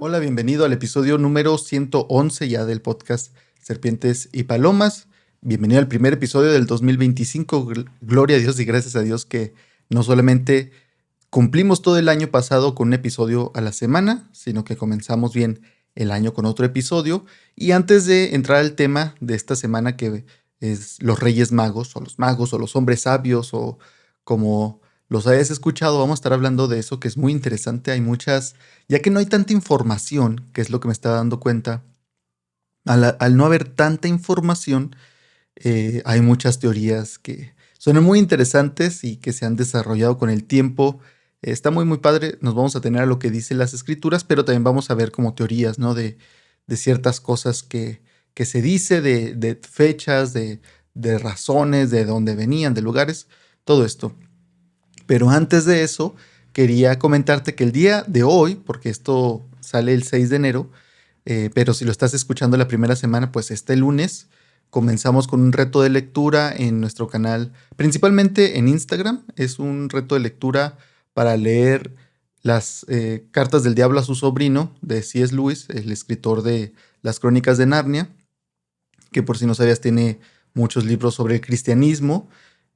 Hola, bienvenido al episodio número 111 ya del podcast Serpientes y Palomas. Bienvenido al primer episodio del 2025. Gloria a Dios y gracias a Dios que no solamente cumplimos todo el año pasado con un episodio a la semana, sino que comenzamos bien el año con otro episodio. Y antes de entrar al tema de esta semana, que es los Reyes Magos o los hombres sabios o como los hayas escuchado, vamos a estar hablando de eso que es muy interesante. Hay muchas, ya que no hay tanta información, que es lo que me estaba dando cuenta, al no haber tanta información, hay muchas teorías que suenan muy interesantes y que se han desarrollado con el tiempo. Está muy padre. Nos vamos a tener a lo que dicen las escrituras, pero también vamos a ver como teorías, ¿no? De ciertas cosas que se dice, de fechas, de razones, de dónde venían, de lugares, todo esto. Pero antes de eso, quería comentarte que el día de hoy, porque esto sale el 6 de enero, pero si lo estás escuchando la primera semana, pues este lunes comenzamos con un reto de lectura en nuestro canal, principalmente en Instagram. Es un reto de lectura para leer las cartas del diablo a su sobrino de C.S. Lewis, el escritor de las Crónicas de Narnia, que por si no sabías tiene muchos libros sobre el cristianismo.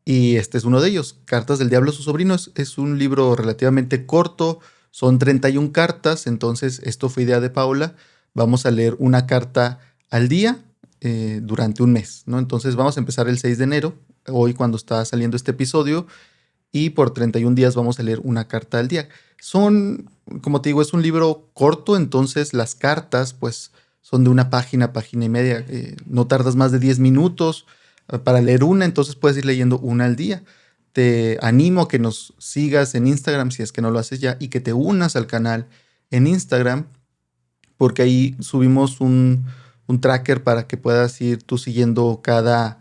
Y este es uno de ellos, Cartas del Diablo a sus sobrinos. Es un libro relativamente corto, son 31 cartas, entonces esto fue idea de Paula. Vamos a leer una carta al día durante un mes, ¿no? Entonces vamos a empezar el 6 de enero, hoy cuando está saliendo este episodio, y por 31 días vamos a leer una carta al día. Son, como te digo, es un libro corto, entonces las cartas pues son de una página, página y media. No tardas más de 10 minutos para leer una, entonces puedes ir leyendo una al día. Te animo a que nos sigas en Instagram si es que no lo haces ya y que te unas al canal en Instagram porque ahí subimos un tracker para que puedas ir tú siguiendo cada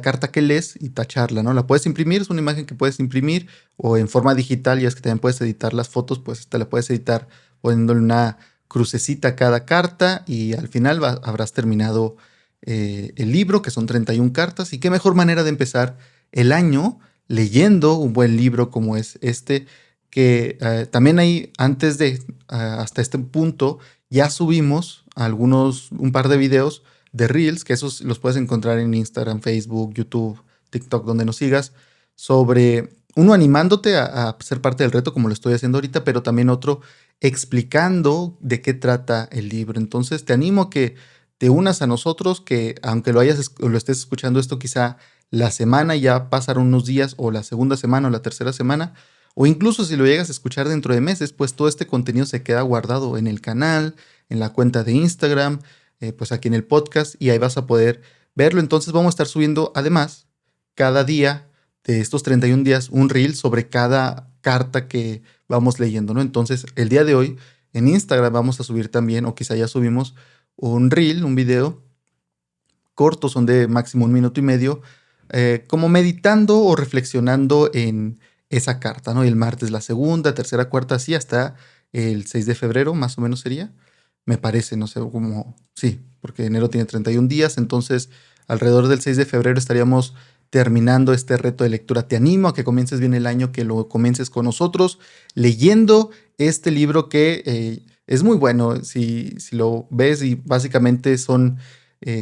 carta que lees y tacharla, ¿no? La puedes imprimir, es una imagen que puedes imprimir o en forma digital, ya es que también puedes editar las fotos, pues esta la puedes editar poniéndole una crucecita a cada carta y al final habrás terminado el libro, que son 31 cartas. Y qué mejor manera de empezar el año leyendo un buen libro como es este, que también hay, antes de, hasta este punto, ya subimos un par de videos de Reels, que esos los puedes encontrar en Instagram, Facebook, YouTube, TikTok, donde nos sigas, sobre uno animándote a ser parte del reto, como lo estoy haciendo ahorita, pero también otro explicando de qué trata el libro. Entonces te animo a que te unas a nosotros, que aunque lo estés escuchando esto quizá la semana, ya pasaron unos días, o la segunda semana o la tercera semana, o incluso si lo llegas a escuchar dentro de meses, pues todo este contenido se queda guardado en el canal, en la cuenta de Instagram, pues aquí en el podcast, y ahí vas a poder verlo. Entonces vamos a estar subiendo además cada día de estos 31 días un reel sobre cada carta que vamos leyendo, ¿no? Entonces el día de hoy en Instagram vamos a subir también, o quizá ya subimos un reel, un video corto, son de máximo 1 minuto y medio, como meditando o reflexionando en esa carta, ¿no? Y el martes la segunda, tercera, cuarta, así hasta el 6 de febrero, más o menos sería. Me parece, no sé cómo. Sí, porque enero tiene 31 días, entonces alrededor del 6 de febrero estaríamos terminando este reto de lectura. Te animo a que comiences bien el año, que lo comiences con nosotros, leyendo este libro que es muy bueno. Si lo ves, y básicamente son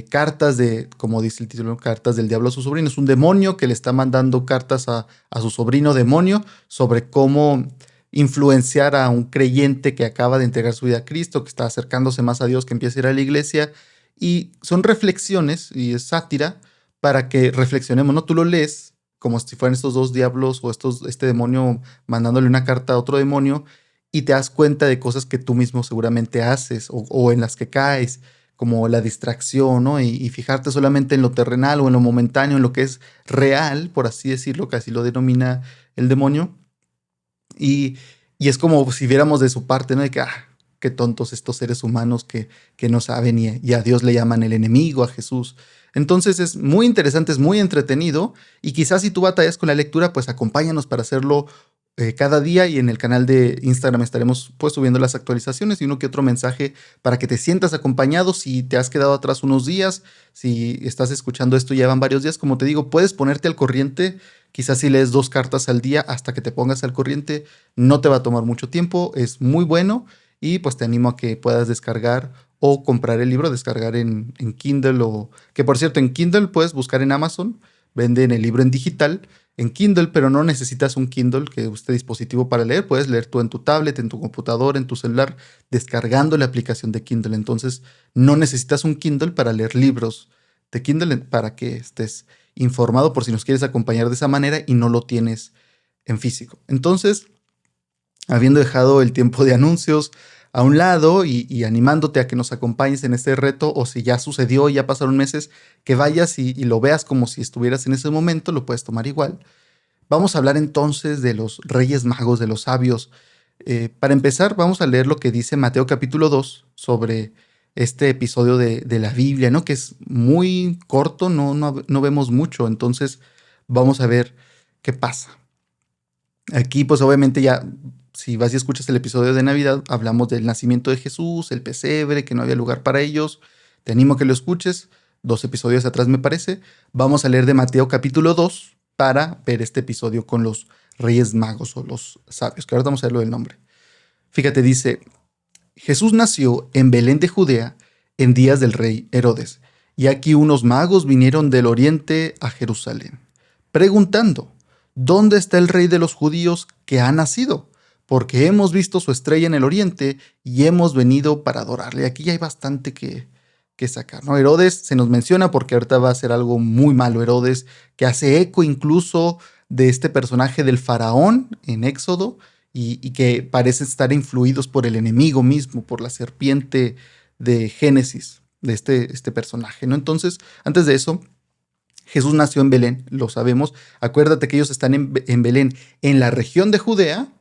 cartas como dice el título, cartas del diablo a su sobrino. Es un demonio que le está mandando cartas a su sobrino demonio sobre cómo influenciar a un creyente que acaba de entregar su vida a Cristo, que está acercándose más a Dios, que empieza a ir a la iglesia. Y son reflexiones y es sátira para que reflexionemos, ¿no? Tú lo lees como si fueran estos dos diablos o este demonio mandándole una carta a otro demonio y te das cuenta de cosas que tú mismo seguramente haces o en las que caes, como la distracción, ¿no? Y fijarte solamente en lo terrenal o en lo momentáneo, en lo que es real, por así decirlo, que así lo denomina el demonio. Y, y es como si viéramos de su parte, ¿no? De que, qué tontos estos seres humanos que no saben y a Dios le llaman el enemigo, a Jesús. Entonces es muy interesante, es muy entretenido y quizás si tú batallas con la lectura, pues acompáñanos para hacerlo cada día, y en el canal de Instagram estaremos pues subiendo las actualizaciones y uno que otro mensaje para que te sientas acompañado. Si te has quedado atrás unos días, si estás escuchando esto ya van varios días, como te digo, puedes ponerte al corriente. Quizás si lees 2 cartas al día hasta que te pongas al corriente, no te va a tomar mucho tiempo, es muy bueno y pues te animo a que puedas descargar o comprar el libro, descargar en Kindle o que por cierto en Kindle puedes buscar en Amazon, venden el libro en digital en Kindle, pero no necesitas un Kindle que use dispositivo para leer, puedes leer tú en tu tablet, en tu computadora, en tu celular, descargando la aplicación de Kindle. Entonces no necesitas un Kindle para leer libros de Kindle para que estés informado por si nos quieres acompañar de esa manera y no lo tienes en físico. Entonces, habiendo dejado el tiempo de anuncios a un lado y animándote a que nos acompañes en este reto, o si ya sucedió, ya pasaron meses, que vayas y lo veas como si estuvieras en ese momento, lo puedes tomar igual. Vamos a hablar entonces de los Reyes Magos, de los sabios. Para empezar, vamos a leer lo que dice Mateo capítulo 2 sobre este episodio de la Biblia, ¿no? Que es muy corto, no vemos mucho, entonces vamos a ver qué pasa. Aquí, pues obviamente ya, si vas y escuchas el episodio de Navidad, hablamos del nacimiento de Jesús, el pesebre, que no había lugar para ellos. Te animo a que lo escuches, 2 episodios atrás me parece. Vamos a leer de Mateo capítulo 2 para ver este episodio con los Reyes Magos o los sabios, que ahora vamos a verlo del nombre. Fíjate, dice, Jesús nació en Belén de Judea en días del rey Herodes, y aquí unos magos vinieron del oriente a Jerusalén, preguntando, ¿dónde está el rey de los judíos que ha nacido? Porque hemos visto su estrella en el oriente y hemos venido para adorarle. Aquí ya hay bastante que sacar, ¿no? Herodes se nos menciona porque ahorita va a ser algo muy malo. Herodes, que hace eco incluso de este personaje del faraón en Éxodo y que parece estar influidos por el enemigo mismo, por la serpiente de Génesis, de este personaje, ¿no? Entonces, antes de eso, Jesús nació en Belén, lo sabemos. Acuérdate que ellos están en Belén, en la región de Judea,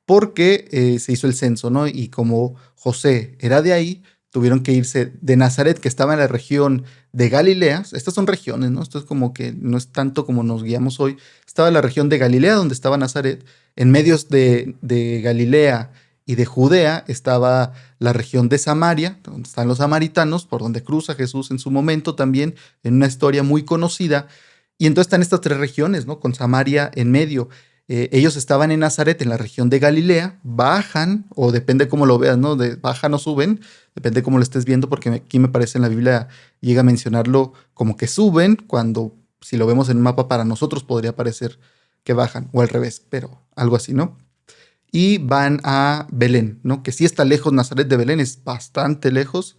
porque se hizo el censo, ¿no? Y como José era de ahí, tuvieron que irse de Nazaret, que estaba en la región de Galilea. Estas son regiones, ¿no? Esto es como que no es tanto como nos guiamos hoy. Estaba en la región de Galilea, donde estaba Nazaret. En medios de Galilea y de Judea estaba la región de Samaria, donde están los samaritanos, por donde cruza Jesús en su momento también, en una historia muy conocida. Y entonces están estas 3 regiones, ¿no? Con Samaria en medio. Ellos estaban en Nazaret, en la región de Galilea, bajan, o depende cómo lo veas, ¿no? Bajan o suben, depende cómo lo estés viendo, porque aquí me parece en la Biblia llega a mencionarlo como que suben, cuando si lo vemos en un mapa para nosotros podría parecer que bajan, o al revés, pero algo así, ¿no? Y van a Belén, ¿no? Que sí está lejos, Nazaret de Belén es bastante lejos.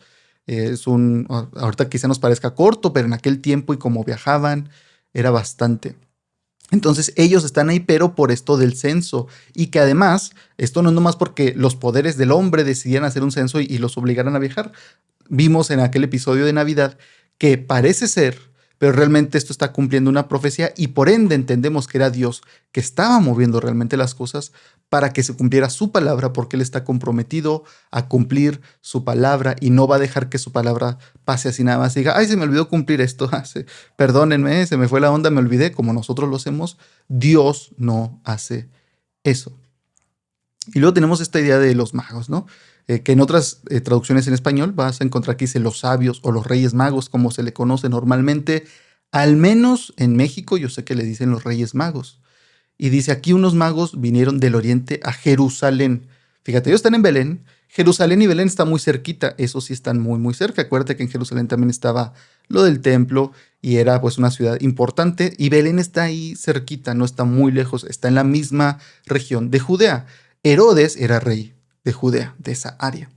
Ahorita quizá nos parezca corto, pero en aquel tiempo y como viajaban, era bastante. Entonces ellos están ahí, pero por esto del censo. Y que además, esto no es nomás porque los poderes del hombre decidieran hacer un censo y los obligaran a viajar. Vimos en aquel episodio de Navidad que parece ser, pero realmente esto está cumpliendo una profecía y por ende entendemos que era Dios que estaba moviendo realmente las cosas para que se cumpliera su palabra, porque Él está comprometido a cumplir su palabra y no va a dejar que su palabra pase así nada más y diga, ay, se me olvidó cumplir esto, perdónenme, se me fue la onda, me olvidé, como nosotros lo hacemos. Dios no hace eso. Y luego tenemos esta idea de los magos, ¿no? Que en otras traducciones en español vas a encontrar que dice los sabios o los reyes magos, como se le conoce normalmente. Al menos en México yo sé que le dicen los reyes magos. Y dice, aquí unos magos vinieron del oriente a Jerusalén. Fíjate, ellos están en Belén. Jerusalén y Belén están muy cerquita. Eso sí, están muy, muy cerca. Acuérdate que en Jerusalén también estaba lo del templo y era pues una ciudad importante. Y Belén está ahí cerquita, no está muy lejos. Está en la misma región de Judea. Herodes era rey de Judea, de esa área.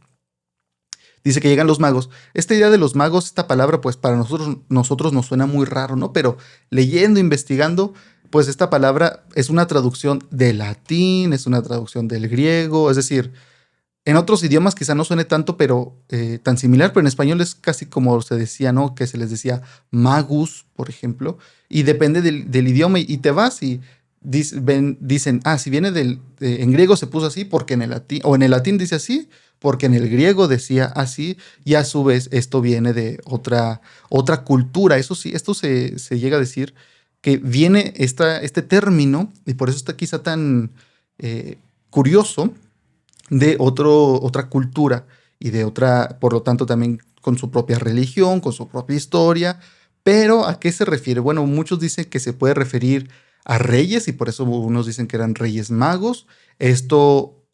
Dice que llegan los magos. Esta idea de los magos, esta palabra, pues para nosotros nos suena muy raro, ¿no? Pero leyendo, investigando, pues esta palabra es una traducción del latín, es una traducción del griego, es decir, en otros idiomas quizá no suene tanto, pero tan similar, pero en español es casi como se decía, ¿no? Que se les decía magus, por ejemplo, y depende del idioma y te vas y dicen, si viene en griego se puso así porque en el latín, o en el latín dice así, porque en el griego decía así, y a su vez esto viene de otra cultura. Eso sí, esto se llega a decir que viene este término, y por eso está quizá tan curioso, de otra cultura y de otra, por lo tanto, también con su propia religión, con su propia historia. Pero ¿a qué se refiere? Bueno, muchos dicen que se puede referir a reyes y por eso unos dicen que eran reyes magos. Esto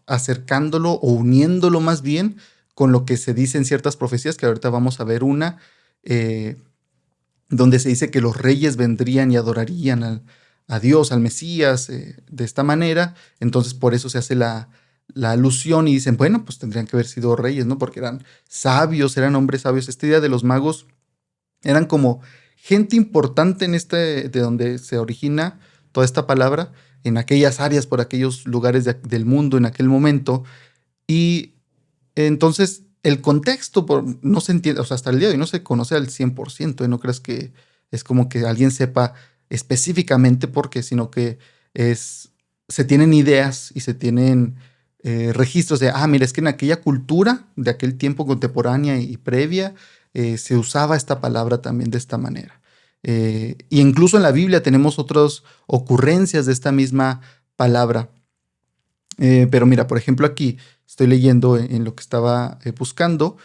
acercándolo o uniéndolo más bien con lo que se dice en ciertas profecías, que ahorita vamos a ver una, eh, donde se dice que los reyes vendrían y adorarían a Dios, al Mesías, de esta manera. Entonces por eso se hace la alusión y dicen, bueno, pues tendrían que haber sido reyes, ¿no? Porque eran sabios, eran hombres sabios. Esta idea de los magos eran como gente importante en de donde se origina toda esta palabra, en aquellas áreas, por aquellos lugares del mundo en aquel momento. Y entonces el contexto no se entiende, o sea, hasta el día de hoy no se conoce al 100%, ¿eh? No creas que es como que alguien sepa específicamente por qué, sino que se tienen ideas y se tienen registros de, mira, es que en aquella cultura de aquel tiempo contemporánea y previa se usaba esta palabra también de esta manera. Y incluso en la Biblia tenemos otras ocurrencias de esta misma palabra. Pero mira, por ejemplo, aquí estoy leyendo en lo que estaba buscando,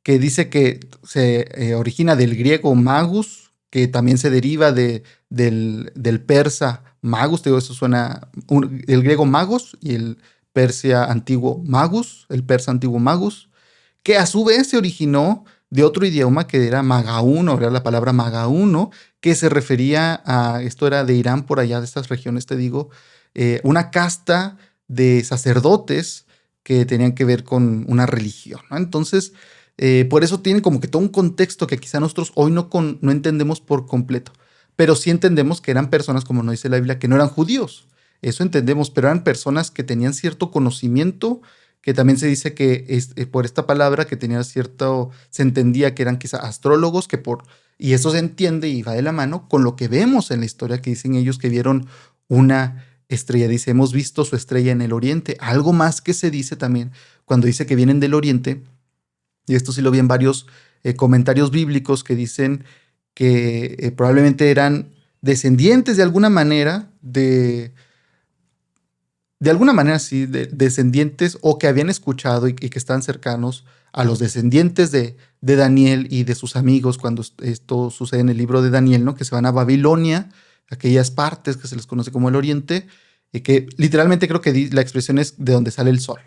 que dice que se origina del griego magus, que también se deriva del persa magus. Te digo, eso suena, el griego magos y el persa antiguo magus, el persa antiguo magus, que a su vez se originó de otro idioma que era Magaún, o era la palabra Magaún, ¿no? Que se refería esto era de Irán, por allá de estas regiones, te digo, una casta de sacerdotes que tenían que ver con una religión, ¿no? Entonces, por eso tienen como que todo un contexto que quizá nosotros hoy no entendemos por completo, pero sí entendemos que eran personas, como nos dice la Biblia, que no eran judíos. Eso entendemos, pero eran personas que tenían cierto conocimiento, que también se dice que por esta palabra que tenía se entendía que eran quizá astrólogos, y eso se entiende y va de la mano con lo que vemos en la historia, que dicen ellos que vieron una estrella. Dice, hemos visto su estrella en el oriente. Algo más que se dice también cuando dice que vienen del oriente, y esto sí lo vi en varios comentarios bíblicos que dicen que probablemente eran descendientes de alguna manera de alguna manera sí, descendientes, o que habían escuchado y que están cercanos a los descendientes de Daniel y de sus amigos cuando esto sucede en el libro de Daniel, ¿no? Que se van a Babilonia, aquellas partes que se les conoce como el Oriente, y que literalmente creo que la expresión es de donde sale el sol.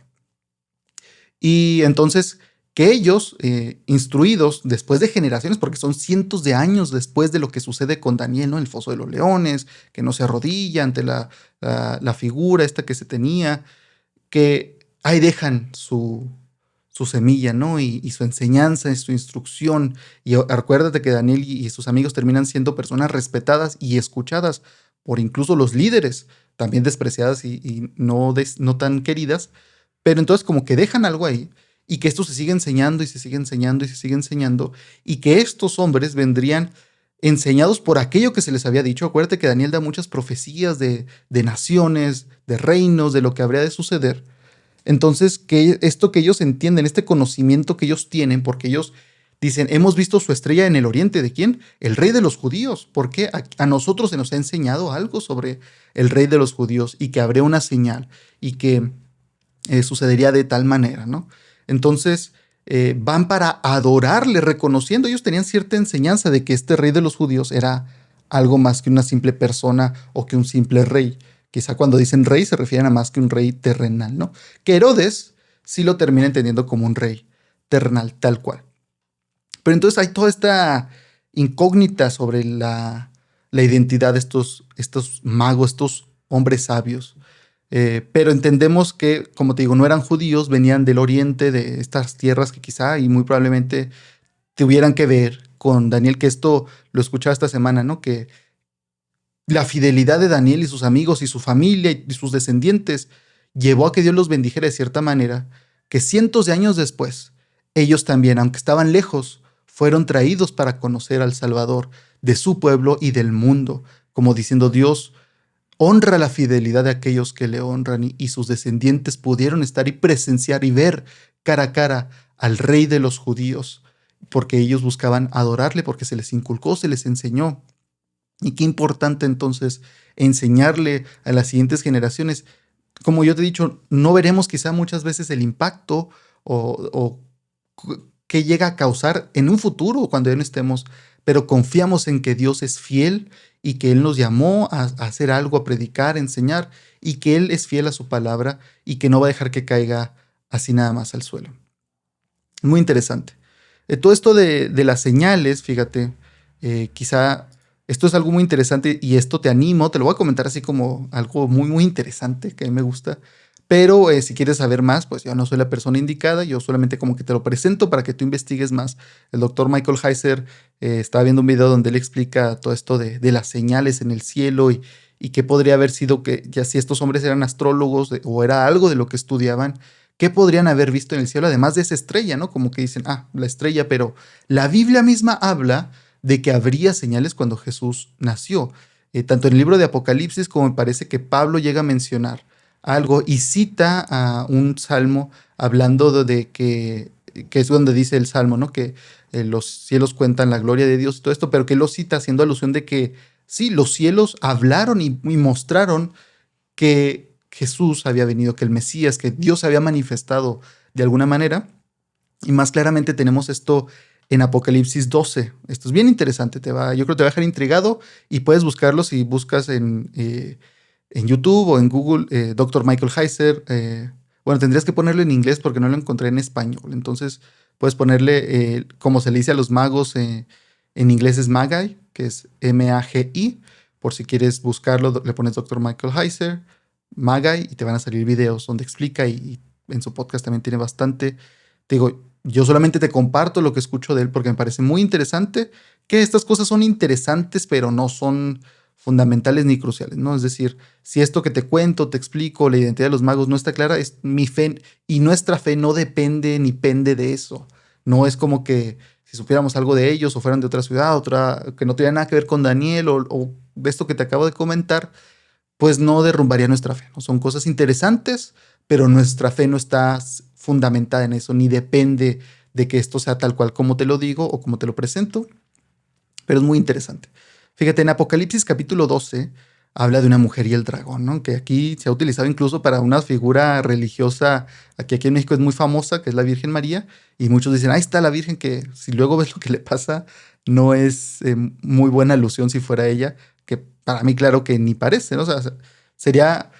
Y entonces que ellos, instruidos después de generaciones, porque son cientos de años después de lo que sucede con Daniel, ¿no? En el foso de los leones, que no se arrodilla ante la figura esta que se tenía, que ahí dejan su semilla, ¿no? Y su enseñanza, y su instrucción. Y acuérdate que Daniel y sus amigos terminan siendo personas respetadas y escuchadas por incluso los líderes, también despreciadas y no tan queridas, pero entonces como que dejan algo ahí, y que esto se sigue enseñando y se sigue enseñando y se sigue enseñando, y que estos hombres vendrían enseñados por aquello que se les había dicho. Acuérdate que Daniel da muchas profecías de naciones, de reinos, de lo que habría de suceder. Entonces, que esto que ellos entienden, este conocimiento que ellos tienen, porque ellos dicen, hemos visto su estrella en el oriente. ¿De quién? El rey de los judíos. Porque a nosotros se nos ha enseñado algo sobre el rey de los judíos, y que habría una señal y que sucedería de tal manera, ¿no? Entonces van para adorarle, reconociendo, ellos tenían cierta enseñanza de que este rey de los judíos era algo más que una simple persona o que un simple rey. Quizá cuando dicen rey se refieren a más que un rey terrenal, ¿no? Que Herodes sí lo termina entendiendo como un rey terrenal, tal cual. Pero entonces hay toda esta incógnita sobre la identidad de estos magos, estos hombres sabios. Pero entendemos que, como te digo, no eran judíos, venían del oriente, de estas tierras que quizá y muy probablemente tuvieran que ver con Daniel, que esto lo escuchaba esta semana, ¿no? Que la fidelidad de Daniel y sus amigos y su familia y sus descendientes llevó a que Dios los bendijera de cierta manera, que cientos de años después, ellos también, aunque estaban lejos, fueron traídos para conocer al Salvador de su pueblo y del mundo, como diciendo, Dios honra la fidelidad de aquellos que le honran, y sus descendientes pudieron estar y presenciar y ver cara a cara al rey de los judíos, porque ellos buscaban adorarle, porque se les inculcó, se les enseñó. Y qué importante entonces enseñarle a las siguientes generaciones. Como yo te he dicho, no veremos quizá muchas veces el impacto o que llega a causar en un futuro cuando ya no estemos, pero confiamos en que Dios es fiel y que Él nos llamó a hacer algo, a predicar, a enseñar, y que Él es fiel a su palabra y que no va a dejar que caiga así nada más al suelo. Muy interesante. Todo esto de las señales, fíjate, quizá esto es algo muy interesante y esto te animo, te lo voy a comentar así como algo muy, muy interesante que a mí me gusta. Pero si quieres saber más, pues yo no soy la persona indicada, yo solamente como que te lo presento para que tú investigues más. El doctor Michael Heiser estaba viendo un video donde él explica todo esto de las señales en el cielo y qué podría haber sido que, ya si estos hombres eran astrólogos o era algo de lo que estudiaban, qué podrían haber visto en el cielo, además de esa estrella, ¿no? Como que dicen, la estrella, pero la Biblia misma habla de que habría señales cuando Jesús nació. Tanto en el libro de Apocalipsis como me parece que Pablo llega a mencionar algo y cita a un salmo hablando de que es donde dice el salmo, ¿no? Que los cielos cuentan la gloria de Dios y todo esto, pero que lo cita haciendo alusión de que sí, los cielos hablaron y mostraron que Jesús había venido, que el Mesías, que Dios había manifestado de alguna manera. Y más claramente tenemos esto en Apocalipsis 12. Esto es bien interesante, yo creo que te va a dejar intrigado y puedes buscarlo si buscas en YouTube o en Google, Dr. Michael Heiser. Bueno, tendrías que ponerlo en inglés porque no lo encontré en español. Entonces puedes ponerle, como se le dice a los magos, en inglés es Magi, que es Magi. Por si quieres buscarlo, le pones Dr. Michael Heiser, Magi, y te van a salir videos donde explica y en su podcast también tiene bastante. Te digo, yo solamente te comparto lo que escucho de él porque me parece muy interesante, que estas cosas son interesantes, pero no son fundamentales ni cruciales, ¿no? Es decir, si esto que te cuento, te explico, la identidad de los magos no está clara, es mi fe y nuestra fe no depende ni pende de eso. No es como que si supiéramos algo de ellos o fueran de otra ciudad, otra que no tuviera nada que ver con Daniel o de esto que te acabo de comentar, pues no derrumbaría nuestra fe, ¿no? Son cosas interesantes, pero nuestra fe no está fundamentada en eso, ni depende de que esto sea tal cual como te lo digo o como te lo presento, pero es muy interesante. Fíjate, en Apocalipsis capítulo 12 habla de una mujer y el dragón, ¿no? Que aquí se ha utilizado incluso para una figura religiosa, aquí en México es muy famosa, que es la Virgen María, y muchos dicen, ahí está la Virgen, que si luego ves lo que le pasa, no es muy buena alusión si fuera ella, que para mí claro que ni parece, ¿no? O sea, sería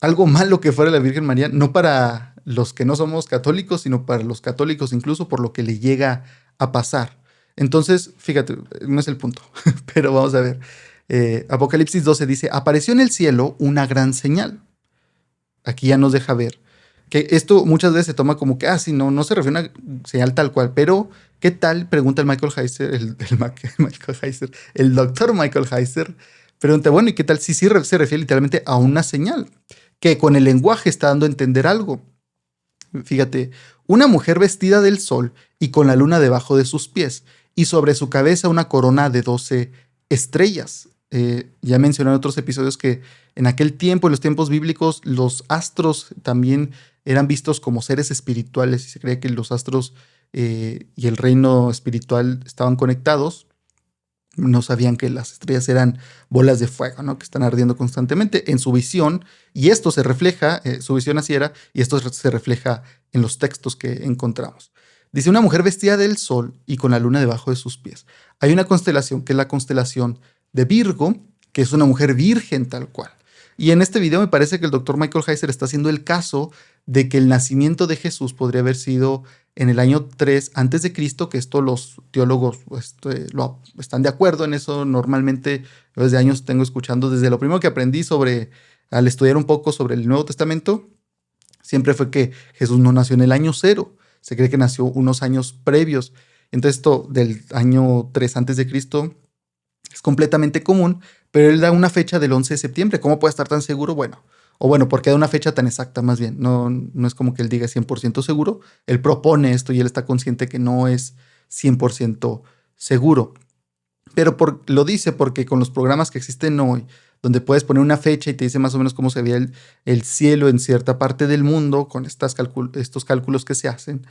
algo malo que fuera la Virgen María, no para los que no somos católicos, sino para los católicos incluso por lo que le llega a pasar. Entonces, fíjate, no es el punto, pero vamos a ver. Apocalipsis 12 dice, apareció en el cielo una gran señal. Aquí ya nos deja ver que esto muchas veces se toma como que, sí, no se refiere a una señal tal cual, pero ¿qué tal? Pregunta el Michael Heiser, Michael Heiser, el doctor Michael Heiser, pregunta, bueno, ¿y qué tal si sí se refiere literalmente a una señal? Que con el lenguaje está dando a entender algo. Fíjate, una mujer vestida del sol y con la luna debajo de sus pies, y sobre su cabeza una corona de 12 estrellas. Ya mencioné en otros episodios que en aquel tiempo, en los tiempos bíblicos, los astros también eran vistos como seres espirituales y se cree que los astros y el reino espiritual estaban conectados. No sabían que las estrellas eran bolas de fuego, ¿no? Que están ardiendo constantemente en su visión, y esto se refleja, su visión así era, y esto se refleja en los textos que encontramos. Dice, una mujer vestida del sol y con la luna debajo de sus pies. Hay una constelación que es la constelación de Virgo, que es una mujer virgen tal cual. Y en este video me parece que el doctor Michael Heiser está haciendo el caso de que el nacimiento de Jesús podría haber sido en el año 3 antes de Cristo, que esto los teólogos están de acuerdo en eso. Normalmente yo desde años tengo escuchando, desde lo primero que aprendí al estudiar un poco sobre el Nuevo Testamento, siempre fue que Jesús no nació en el año 0, se cree que nació unos años previos. Entonces esto del año 3 antes de Cristo es completamente común, pero él da una fecha del 11 de septiembre. ¿Cómo puede estar tan seguro? Bueno, ¿por qué da una fecha tan exacta más bien? No es como que él diga 100% seguro. Él propone esto y él está consciente que no es 100% seguro. Pero lo dice porque con los programas que existen hoy, donde puedes poner una fecha y te dice más o menos cómo se veía el cielo en cierta parte del mundo, con estos cálculos que se hacen,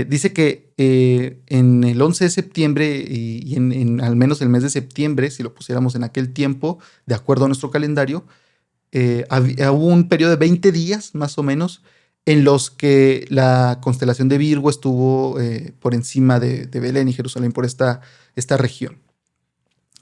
dice que en el 11 de septiembre y al menos el mes de septiembre, si lo pusiéramos en aquel tiempo, de acuerdo a nuestro calendario, hubo un periodo de 20 días más o menos en los que la constelación de Virgo estuvo por encima de Belén y Jerusalén, por esta región,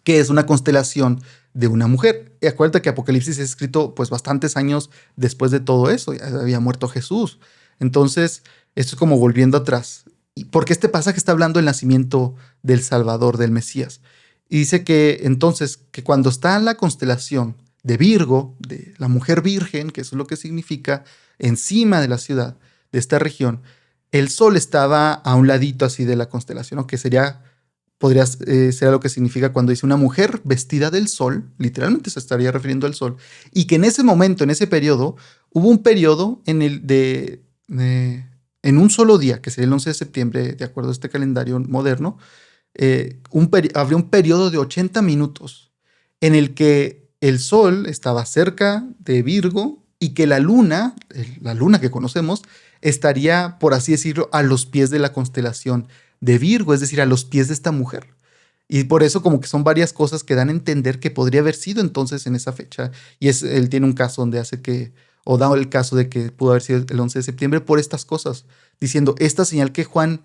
que es una constelación de una mujer. Y acuérdate que Apocalipsis es escrito pues bastantes años después de todo eso, ya había muerto Jesús. Entonces, esto es como volviendo atrás. Porque este pasaje está hablando del nacimiento del Salvador, del Mesías. Y dice que entonces, que cuando está en la constelación de Virgo, de la mujer virgen, que eso es lo que significa, encima de la ciudad, de esta región, el sol estaba a un ladito así de la constelación, ¿no? Que podría ser lo que significa cuando dice una mujer vestida del sol, literalmente se estaría refiriendo al sol, y que en ese momento, en ese periodo, hubo un periodo en un solo día, que sería el 11 de septiembre, de acuerdo a este calendario moderno, habría un periodo de 80 minutos en el que el sol estaba cerca de Virgo y que la luna que conocemos, estaría, por así decirlo, a los pies de la constelación de Virgo, es decir, a los pies de esta mujer. Y por eso como que son varias cosas que dan a entender que podría haber sido entonces en esa fecha. Y él tiene un caso donde hace que, o da el caso de que pudo haber sido el 11 de septiembre por estas cosas, diciendo, esta señal que Juan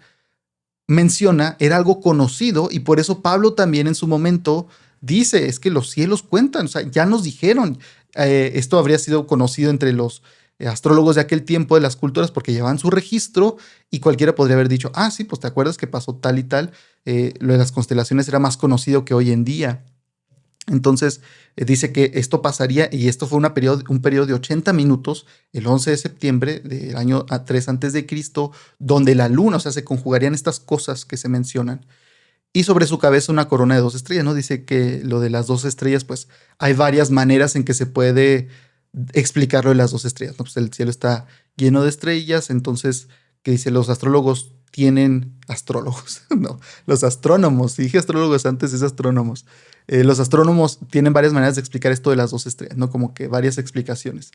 menciona era algo conocido y por eso Pablo también en su momento dice, es que los cielos cuentan, o sea, ya nos dijeron, esto habría sido conocido entre los astrólogos de aquel tiempo de las culturas porque llevaban su registro y cualquiera podría haber dicho, ah, sí, pues te acuerdas que pasó tal y tal, lo de las constelaciones era más conocido que hoy en día. Entonces dice que esto pasaría y esto fue un periodo de 80 minutos, el 11 de septiembre del año 3 antes de Cristo, donde la luna, o sea, se conjugarían estas cosas que se mencionan. Y sobre su cabeza una corona de 2 estrellas, ¿no? Dice que lo de las 2 estrellas, pues hay varias maneras en que se puede explicar lo de las 2 estrellas, ¿no? Pues el cielo está lleno de estrellas, entonces, que dice, los astrólogos tienen astrólogos, no, los astrónomos, si dije astrólogos antes, es astrónomos. Los astrónomos tienen varias maneras de explicar esto de las 2 estrellas, ¿no? Como que varias explicaciones.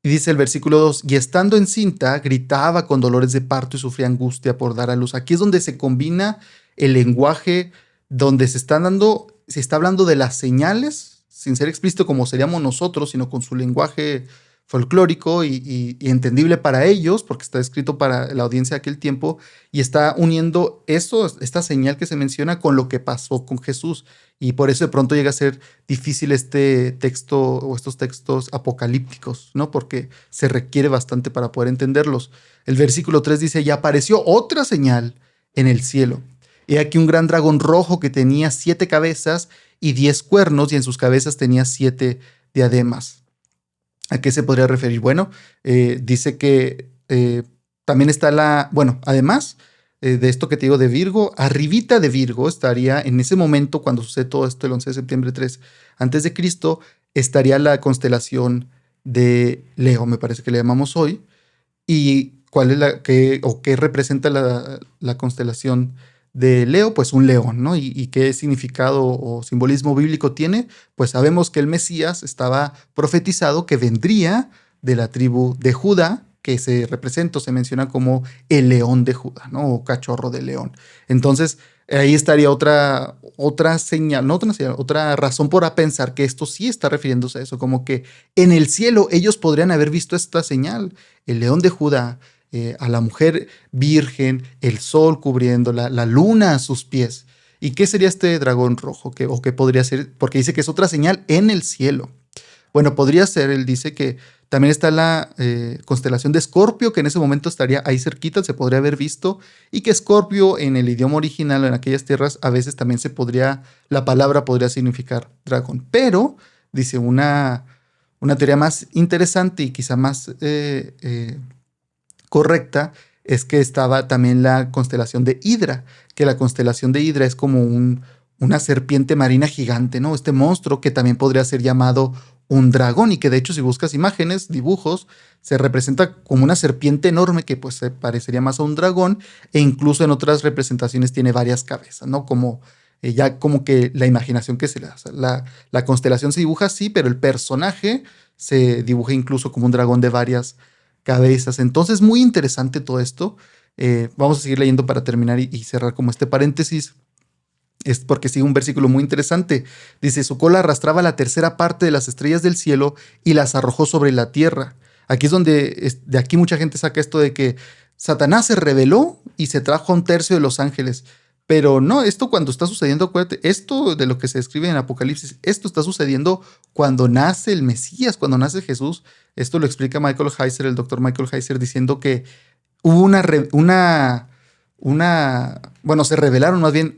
Y dice el versículo 2, y estando encinta, gritaba con dolores de parto y sufría angustia por dar a luz. Aquí es donde se combina el lenguaje, donde se está hablando de las señales, sin ser explícito como seríamos nosotros, sino con su lenguaje folclórico y entendible para ellos, porque está escrito para la audiencia de aquel tiempo, y está uniendo esta señal que se menciona con lo que pasó con Jesús. Y por eso de pronto llega a ser difícil este texto o estos textos apocalípticos, ¿no? Porque se requiere bastante para poder entenderlos. El versículo 3 dice, y apareció otra señal en el cielo. He aquí un gran dragón rojo que tenía 7 cabezas y 10 cuernos, y en sus cabezas tenía 7 diademas. ¿A qué se podría referir? Bueno, dice que también está además de esto que te digo de Virgo, arribita de Virgo estaría en ese momento, cuando sucede todo esto el 11 de septiembre 3 antes de Cristo, estaría la constelación de Leo, me parece que le llamamos hoy. ¿Y cuál es qué representa la constelación de Leo? Pues un león, ¿no? ¿Y qué significado o simbolismo bíblico tiene? Pues sabemos que el Mesías estaba profetizado que vendría de la tribu de Judá, que se representa o se menciona como el león de Judá, ¿no? O cachorro de león. Entonces, ahí estaría otra señal, no otra señal, otra razón para pensar que esto sí está refiriéndose a eso, como que en el cielo ellos podrían haber visto esta señal, el león de Judá, a la mujer virgen, el sol cubriéndola, la luna a sus pies. ¿Y qué sería este dragón rojo? ¿O qué podría ser? Porque dice que es otra señal en el cielo. Bueno, podría ser, él dice que también está la constelación de Escorpio, que en ese momento estaría ahí cerquita, se podría haber visto, y que Escorpio en el idioma original, en aquellas tierras, a veces también la palabra podría significar dragón. Pero, dice una teoría más interesante y quizá más correcta, es que estaba también la constelación de Hidra, que la constelación de Hidra es como una serpiente marina gigante, ¿no? Este monstruo que también podría ser llamado un dragón y que de hecho si buscas imágenes, dibujos, se representa como una serpiente enorme que pues se parecería más a un dragón e incluso en otras representaciones tiene varias cabezas, ¿no? Como ya como que la imaginación que se le hace. La constelación se dibuja así, pero el personaje se dibuja incluso como un dragón de varias cabezas. Entonces, muy interesante todo esto. Vamos a seguir leyendo para terminar y cerrar como este paréntesis. Es porque sigue un versículo muy interesante. Dice, su cola arrastraba la tercera parte de las estrellas del cielo y las arrojó sobre la tierra. Aquí es donde, de aquí mucha gente saca esto de que Satanás se rebeló y se trajo a un tercio de los ángeles. Pero no, esto cuando está sucediendo, acuérdate, esto de lo que se escribe en Apocalipsis, esto está sucediendo cuando nace el Mesías, cuando nace Jesús. Esto lo explica Michael Heiser, el doctor Michael Heiser, diciendo que hubo bueno, se revelaron más bien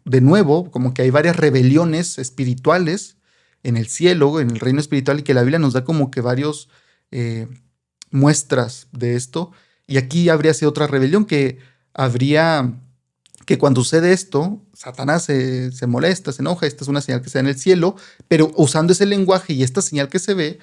de nuevo, como que hay varias rebeliones espirituales en el cielo, en el reino espiritual, y que la Biblia nos da como que varios muestras de esto. Y aquí habría sido otra rebelión que cuando sucede esto, Satanás se molesta, se enoja, esta es una señal que se da en el cielo, pero usando ese lenguaje y esta señal que se ve,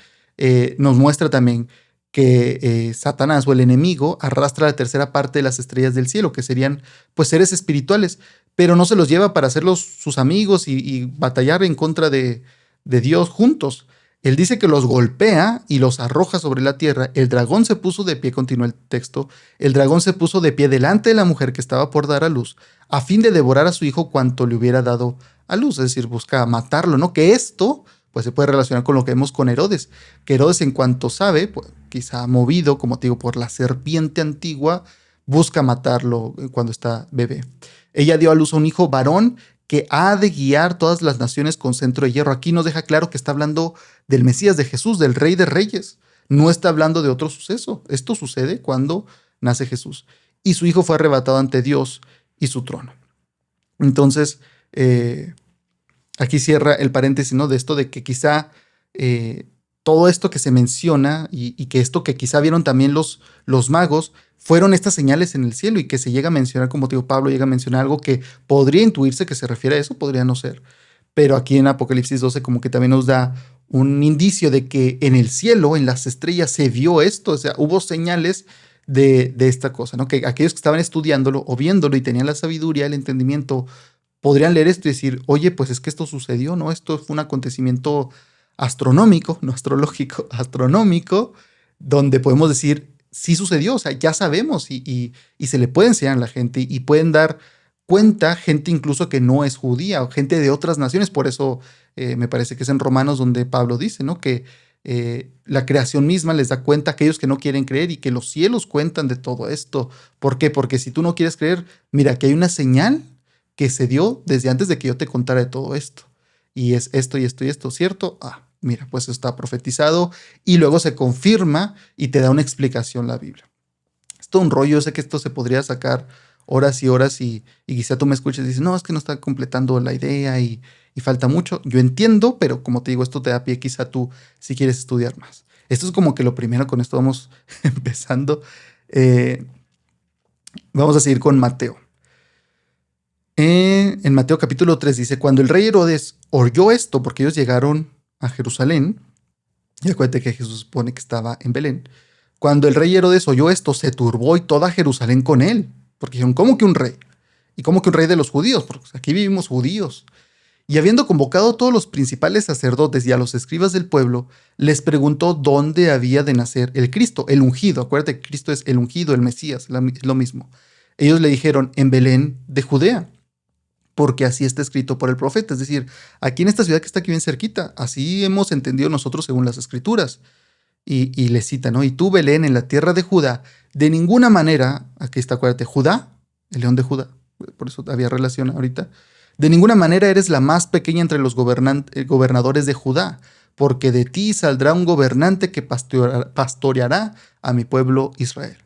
nos muestra también que Satanás o el enemigo arrastra la tercera parte de las estrellas del cielo, que serían pues seres espirituales, pero no se los lleva para hacerlos sus amigos y batallar en contra de Dios juntos. Él dice que los golpea y los arroja sobre la tierra. El dragón se puso de pie, continúa el texto. El dragón se puso de pie delante de la mujer que estaba por dar a luz, a fin de devorar a su hijo cuanto le hubiera dado a luz. Es decir, busca matarlo, ¿no? Que esto pues se puede relacionar con lo que vemos con Herodes. Que Herodes, en cuanto sabe, pues, quizá movido, como te digo, por la serpiente antigua, busca matarlo cuando está bebé. Ella dio a luz a un hijo varón que ha de guiar todas las naciones con centro de hierro. Aquí nos deja claro que está hablando del Mesías, de Jesús, del Rey de Reyes. No está hablando de otro suceso. Esto sucede cuando nace Jesús. Y su hijo fue arrebatado ante Dios y su trono. Entonces, aquí cierra el paréntesis, ¿no? De esto de que quizá todo esto que se menciona y que esto que quizá vieron también los magos fueron estas señales en el cielo y que se llega a mencionar, como digo, Pablo llega a mencionar algo que podría intuirse que se refiere a eso, podría no ser. Pero aquí en Apocalipsis 12 como que también nos da un indicio de que en el cielo, en las estrellas, se vio esto, o sea, hubo señales de esta cosa, ¿no? Que aquellos que estaban estudiándolo o viéndolo y tenían la sabiduría, el entendimiento, podrían leer esto y decir, oye, pues es que esto sucedió, ¿no? Esto fue un acontecimiento astronómico, no astrológico, astronómico, donde podemos decir, sí sucedió, o sea, ya sabemos y se le puede enseñar a la gente y pueden dar cuenta gente incluso que no es judía o gente de otras naciones. Por eso me parece que es en Romanos donde Pablo dice, ¿no? Que la creación misma les da cuenta a aquellos que no quieren creer y que los cielos cuentan de todo esto. ¿Por qué? Porque si tú no quieres creer, mira, que hay una señal que se dio desde antes de que yo te contara de todo esto. Y es esto y esto y esto, ¿cierto? Mira, pues está profetizado y luego se confirma y te da una explicación la Biblia. Es todo un rollo, yo sé que esto se podría sacar horas y horas y quizá tú me escuches y dices, no, es que no está completando la idea y falta mucho. Yo entiendo, pero como te digo, esto te da pie quizá tú si quieres estudiar más. Esto es como que lo primero, con esto vamos empezando. Vamos a seguir con Mateo. En Mateo capítulo 3 dice, cuando el rey Herodes oyó esto, porque ellos llegaron a Jerusalén, y acuérdate que Jesús supone que estaba en Belén, cuando el rey Herodes oyó esto, se turbó y toda Jerusalén con él, porque dijeron, ¿cómo que un rey? ¿Y cómo que un rey de los judíos? Porque aquí vivimos judíos. Y habiendo convocado a todos los principales sacerdotes y a los escribas del pueblo, les preguntó dónde había de nacer el Cristo, el ungido. Acuérdate que Cristo es el ungido, el Mesías, es lo mismo. Ellos le dijeron, en Belén de Judea, porque así está escrito por el profeta. Es decir, aquí en esta ciudad que está aquí bien cerquita, así hemos entendido nosotros según las escrituras. Y le cita, ¿no? Y tú, Belén, en la tierra de Judá, de ninguna manera, aquí está, acuérdate, Judá, el león de Judá, por eso había relación ahorita, de ninguna manera eres la más pequeña entre los gobernadores de Judá, porque de ti saldrá un gobernante que pastoreará a mi pueblo Israel.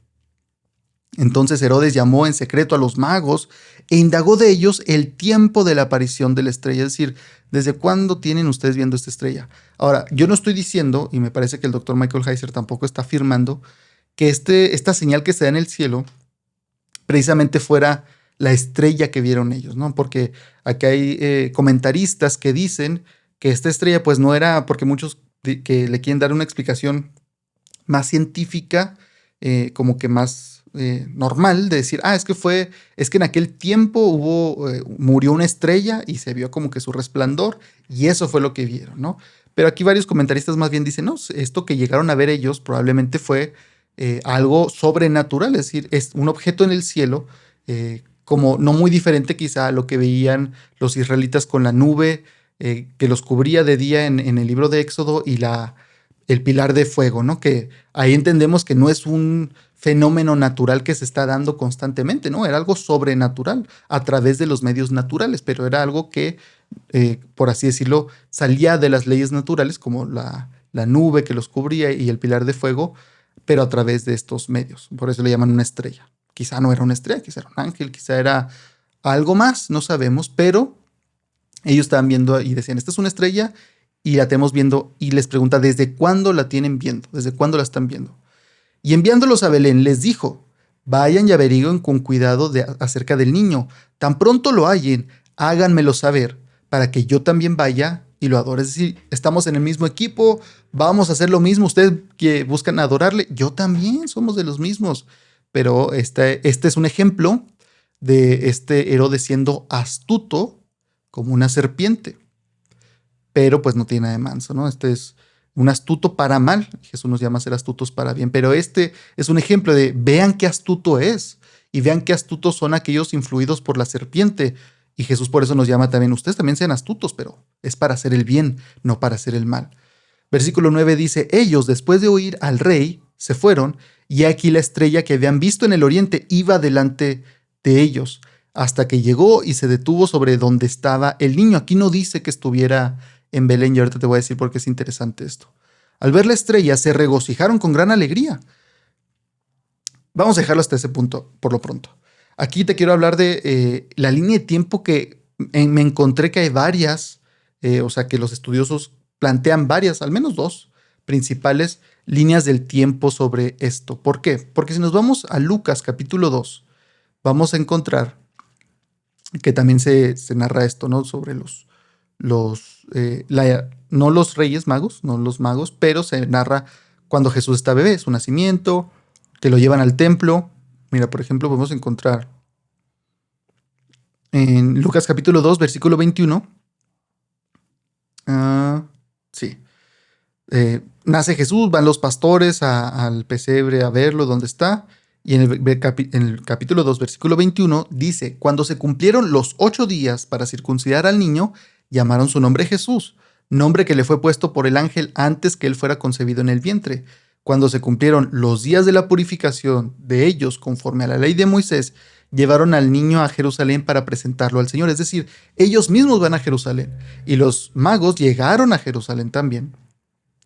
Entonces Herodes llamó en secreto a los magos e indagó de ellos el tiempo de la aparición de la estrella, es decir, ¿desde cuándo tienen ustedes viendo esta estrella? Ahora, yo no estoy diciendo, y me parece que el doctor Michael Heiser tampoco está afirmando, que esta señal que se da en el cielo precisamente fuera la estrella que vieron ellos, ¿no? Porque aquí hay comentaristas que dicen que esta estrella pues no era, porque muchos que le quieren dar una explicación más científica, como que más normal, de decir, es que en aquel tiempo murió una estrella y se vio como que su resplandor y eso fue lo que vieron, ¿no? Pero aquí varios comentaristas más bien dicen, no, esto que llegaron a ver ellos probablemente fue algo sobrenatural, es decir, es un objeto en el cielo, como no muy diferente quizá a lo que veían los israelitas con la nube que los cubría de día en el libro de Éxodo y el pilar de fuego, ¿no? Que ahí entendemos que no es un fenómeno natural que se está dando constantemente, ¿no? Era algo sobrenatural a través de los medios naturales, pero era algo que, por así decirlo, salía de las leyes naturales, como la nube que los cubría y el pilar de fuego, pero a través de estos medios. Por eso le llaman una estrella. Quizá no era una estrella, quizá era un ángel, quizá era algo más, no sabemos, pero ellos estaban viendo y decían, esta es una estrella y la tenemos viendo, y les pregunta, ¿desde cuándo la tienen viendo? ¿Desde cuándo la están viendo? Y enviándolos a Belén les dijo, vayan y averigüen con cuidado acerca del niño. Tan pronto lo hallen, háganmelo saber, para que yo también vaya y lo adore. Es decir, estamos en el mismo equipo, vamos a hacer lo mismo. Ustedes que buscan adorarle, yo también somos de los mismos. Pero este es un ejemplo de este Herodes siendo astuto como una serpiente, pero pues no tiene nada de manso, ¿no? Este es un astuto para mal. Jesús nos llama a ser astutos para bien, pero este es un ejemplo de vean qué astuto es y vean qué astutos son aquellos influidos por la serpiente. Y Jesús por eso nos llama también, ustedes también sean astutos, pero es para hacer el bien, no para hacer el mal. Versículo 9 dice, ellos después de oír al rey se fueron, y aquí la estrella que habían visto en el oriente iba delante de ellos, hasta que llegó y se detuvo sobre donde estaba el niño. Aquí no dice que estuviera en Belén, y ahorita te voy a decir por qué es interesante esto. Al ver la estrella se regocijaron con gran alegría. Vamos a dejarlo hasta ese punto por lo pronto. Aquí te quiero hablar de la línea de tiempo que me encontré que hay varias, o sea que los estudiosos plantean varias, al menos dos principales líneas del tiempo sobre esto. ¿Por qué? Porque si nos vamos a Lucas capítulo 2, vamos a encontrar que también se narra esto, ¿no? Sobre no los reyes magos, no los magos, pero se narra cuando Jesús está bebé, su nacimiento, que lo llevan al templo. Mira, por ejemplo, podemos encontrar en Lucas capítulo 2, versículo 21. Sí. Nace Jesús, van los pastores al pesebre a verlo donde está. Y en el capítulo 2, versículo 21, dice, cuando se cumplieron los 8 días para circuncidar al niño, llamaron su nombre Jesús, nombre que le fue puesto por el ángel antes que él fuera concebido en el vientre. Cuando se cumplieron los días de la purificación de ellos, conforme a la ley de Moisés, llevaron al niño a Jerusalén para presentarlo al Señor. Es decir, ellos mismos van a Jerusalén. Y los magos llegaron a Jerusalén también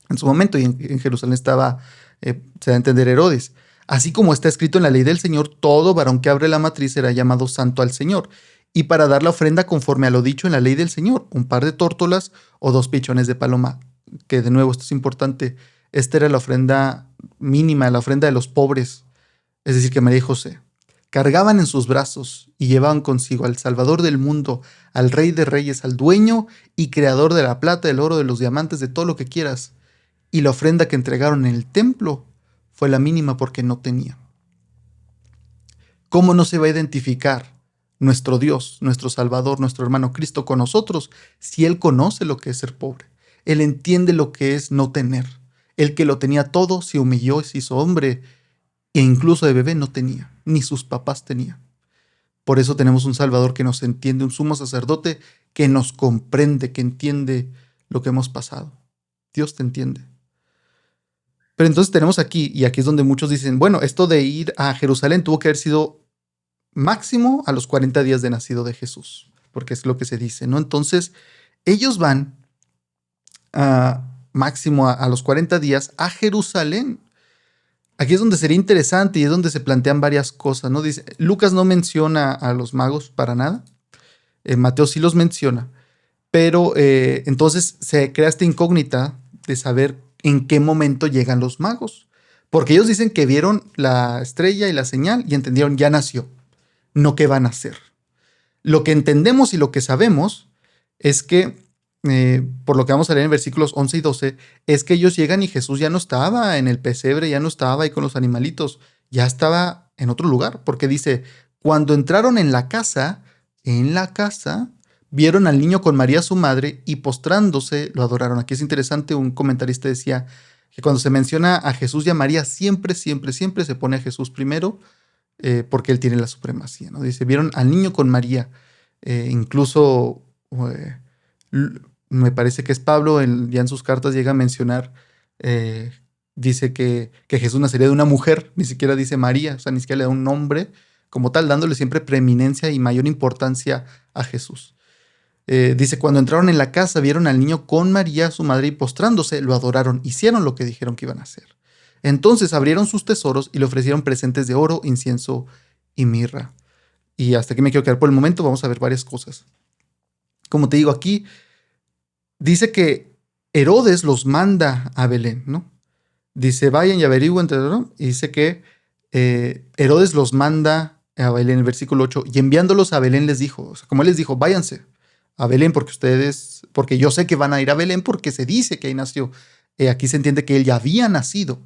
en su momento, y en Jerusalén estaba, se da a entender, Herodes. Así como está escrito en la ley del Señor, todo varón que abre la matriz será llamado santo al Señor. Y para dar la ofrenda conforme a lo dicho en la ley del Señor, un par de tórtolas o 2 pichones de paloma. Que de nuevo, esto es importante, esta era la ofrenda mínima, la ofrenda de los pobres, es decir, que María y José cargaban en sus brazos y llevaban consigo al Salvador del mundo, al Rey de Reyes, al dueño y creador de la plata, del oro, de los diamantes, de todo lo que quieras. Y la ofrenda que entregaron en el templo fue la mínima porque no tenía. ¿Cómo no se va a identificar nuestro Dios, nuestro Salvador, nuestro hermano Cristo con nosotros si Él conoce lo que es ser pobre? Él entiende lo que es no tener. El que lo tenía todo se humilló y se hizo hombre, e incluso de bebé no tenía, ni sus papás tenían. Por eso tenemos un Salvador que nos entiende, un sumo sacerdote que nos comprende, que entiende lo que hemos pasado. Dios te entiende. Pero entonces tenemos aquí, y aquí es donde muchos dicen, bueno, esto de ir a Jerusalén tuvo que haber sido máximo a los 40 días de nacido de Jesús, porque es lo que se dice, ¿no? Entonces, ellos van máximo a los 40 días a Jerusalén. Aquí es donde sería interesante y es donde se plantean varias cosas, ¿no? Dice, Lucas no menciona a los magos para nada, Mateo sí los menciona, pero entonces se crea esta incógnita de saber en qué momento llegan los magos. Porque ellos dicen que vieron la estrella y la señal y entendieron, ya nació, no qué van a hacer. Lo que entendemos y lo que sabemos es que, por lo que vamos a leer en versículos 11 y 12, es que ellos llegan y Jesús ya no estaba en el pesebre, ya no estaba ahí con los animalitos, ya estaba en otro lugar, porque dice, cuando entraron en la casa, vieron al niño con María su madre y postrándose lo adoraron. Aquí es interesante, un comentarista decía que cuando se menciona a Jesús y a María, siempre se pone a Jesús primero, porque él tiene la supremacía, ¿no? Dice, vieron al niño con María, incluso me parece que es Pablo, ya en sus cartas llega a mencionar eh, dice que Jesús nacería de una mujer, ni siquiera dice María, o sea, ni siquiera le da un nombre como tal, dándole siempre preeminencia y mayor importancia a Jesús. Dice, cuando entraron en la casa, vieron al niño con María, su madre, y postrándose, lo adoraron, hicieron lo que dijeron que iban a hacer. Entonces abrieron sus tesoros y le ofrecieron presentes de oro, incienso y mirra. Y hasta aquí me quiero quedar por el momento, vamos a ver varias cosas. Como te digo, aquí dice que Herodes los manda a Belén, ¿no? Dice, vayan y averigüen, ¿no? Y dice que Herodes los manda a Belén, en el versículo 8, y enviándolos a Belén les dijo, o sea, como él les dijo, váyanse a Belén porque yo sé que van a ir a Belén porque se dice que ahí nació. Aquí se entiende que él ya había nacido.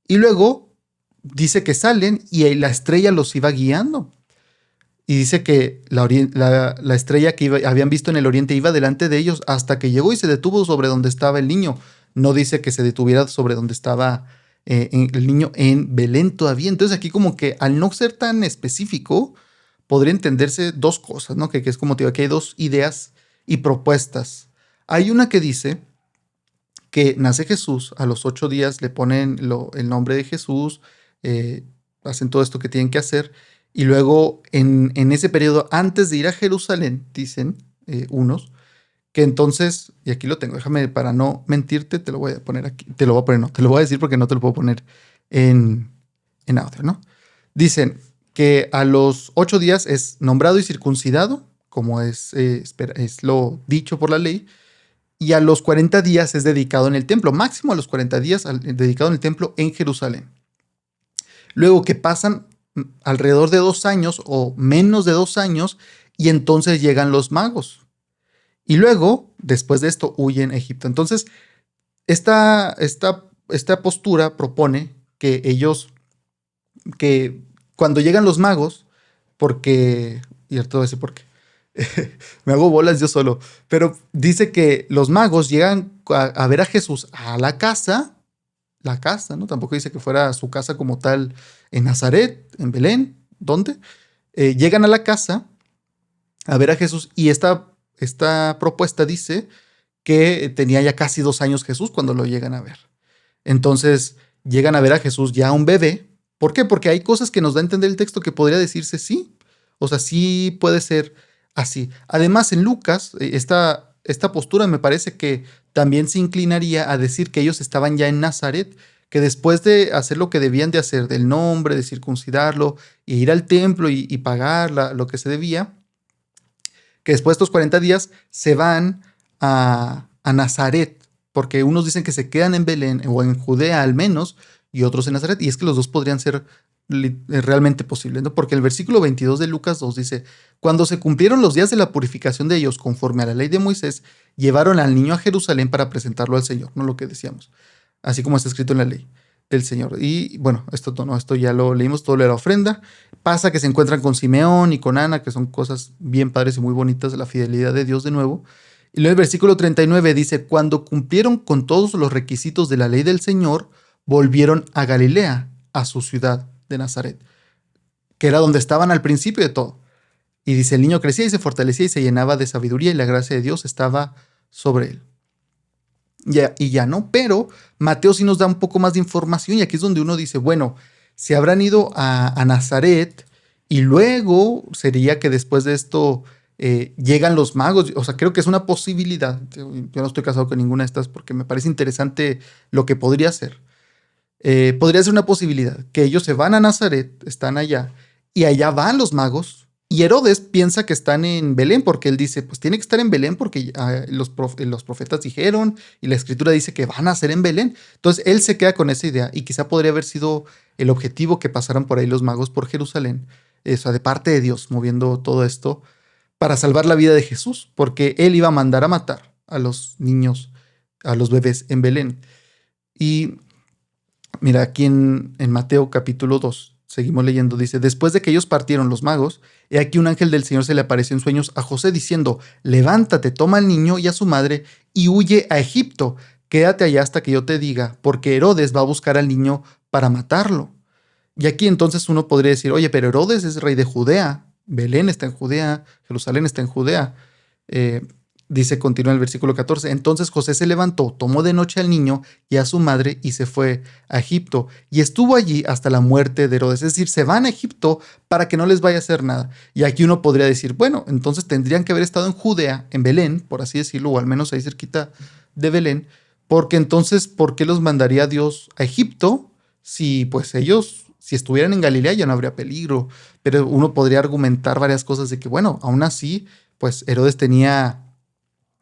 Y luego dice que salen y la estrella los iba guiando. Y dice que la estrella que habían visto en el oriente iba delante de ellos hasta que llegó y se detuvo sobre donde estaba el niño. No dice que se detuviera sobre donde estaba el niño en Belén todavía. Entonces aquí como que al no ser tan específico, podría entenderse dos cosas, ¿no? Que es como te digo, que hay dos ideas y propuestas. Hay una que dice que nace Jesús, a los 8 días le ponen el nombre de Jesús, eh, hacen todo esto que tienen que hacer, y luego en ese periodo, antes de ir a Jerusalén, dicen unos, que entonces, y aquí lo tengo, déjame para no mentirte, te lo voy a poner aquí, te lo voy a poner, no, te lo voy a decir porque no te lo puedo poner en, en audio, ¿no? Dicen que a los 8 días es nombrado y circuncidado, como es lo dicho por la ley, y a los 40 días es dedicado en el templo, máximo a los 40 días dedicado en el templo en Jerusalén. Luego que pasan alrededor de 2 años o menos de 2 años y entonces llegan los magos. Y luego, después de esto, huyen a Egipto. Entonces, esta postura propone que que cuando llegan los magos, porque, y ahorita voy a decir por qué, me hago bolas yo solo, pero dice que los magos llegan a ver a Jesús a la casa, ¿no? Tampoco dice que fuera su casa como tal en Nazaret, en Belén, ¿dónde? Llegan a la casa a ver a Jesús y esta propuesta dice que tenía ya casi 2 años Jesús cuando lo llegan a ver. Entonces llegan a ver a Jesús ya un bebé. ¿Por qué? Porque hay cosas que nos da a entender el texto que podría decirse sí. O sea, sí puede ser así. Además, en Lucas, esta postura me parece que también se inclinaría a decir que ellos estaban ya en Nazaret, que después de hacer lo que debían de hacer, del nombre, de circuncidarlo, e ir al templo y pagar lo que se debía, que después de estos 40 días se van a Nazaret, porque unos dicen que se quedan en Belén o en Judea al menos, y otros en Nazaret, y es que los dos podrían ser realmente posibles, ¿no? Porque el versículo 22 de Lucas 2 dice, cuando se cumplieron los días de la purificación de ellos conforme a la ley de Moisés, llevaron al niño a Jerusalén para presentarlo al Señor, no lo que decíamos, así como está escrito en la ley del Señor. Y bueno, esto ya lo leímos, todo lo de la ofrenda. Pasa que se encuentran con Simeón y con Ana, que son cosas bien padres y muy bonitas de la fidelidad de Dios de nuevo. Y luego el versículo 39 dice, cuando cumplieron con todos los requisitos de la ley del Señor, volvieron a Galilea, a su ciudad de Nazaret, que era donde estaban al principio de todo. Y dice, el niño crecía y se fortalecía y se llenaba de sabiduría y la gracia de Dios estaba sobre él. Y ya no, pero Mateo sí nos da un poco más de información y aquí es donde uno dice, bueno, si habrán ido a Nazaret y luego sería que después de esto llegan los magos, o sea, creo que es una posibilidad, yo no estoy casado con ninguna de estas porque me parece interesante lo que podría ser. Podría ser una posibilidad que ellos se van a Nazaret, están allá y allá van los magos. Y Herodes piensa que están en Belén porque él dice, pues tiene que estar en Belén porque los profetas dijeron y la escritura dice que van a ser en Belén. Entonces él se queda con esa idea y quizá podría haber sido el objetivo que pasaran por ahí los magos por Jerusalén, o sea, de parte de Dios, moviendo todo esto para salvar la vida de Jesús, porque él iba a mandar a matar a los niños, a los bebés en Belén. Y mira, aquí en Mateo capítulo 2, seguimos leyendo, dice, después de que ellos partieron los magos, he aquí un ángel del Señor se le apareció en sueños a José diciendo, levántate, toma al niño y a su madre y huye a Egipto, quédate allá hasta que yo te diga, porque Herodes va a buscar al niño para matarlo. Y aquí entonces uno podría decir, oye, pero Herodes es rey de Judea, Belén está en Judea, Jerusalén está en Judea. Dice, continúa el versículo 14. Entonces José se levantó, tomó de noche al niño y a su madre y se fue a Egipto. Y estuvo allí hasta la muerte de Herodes. Es decir, se van a Egipto para que no les vaya a hacer nada. Y aquí uno podría decir, bueno, entonces tendrían que haber estado en Judea, en Belén, por así decirlo, o al menos ahí cerquita de Belén. Porque entonces, ¿por qué los mandaría Dios a Egipto si pues ellos, si estuvieran en Galilea ya no habría peligro? Pero uno podría argumentar varias cosas de que, bueno, aún así, pues Herodes tenía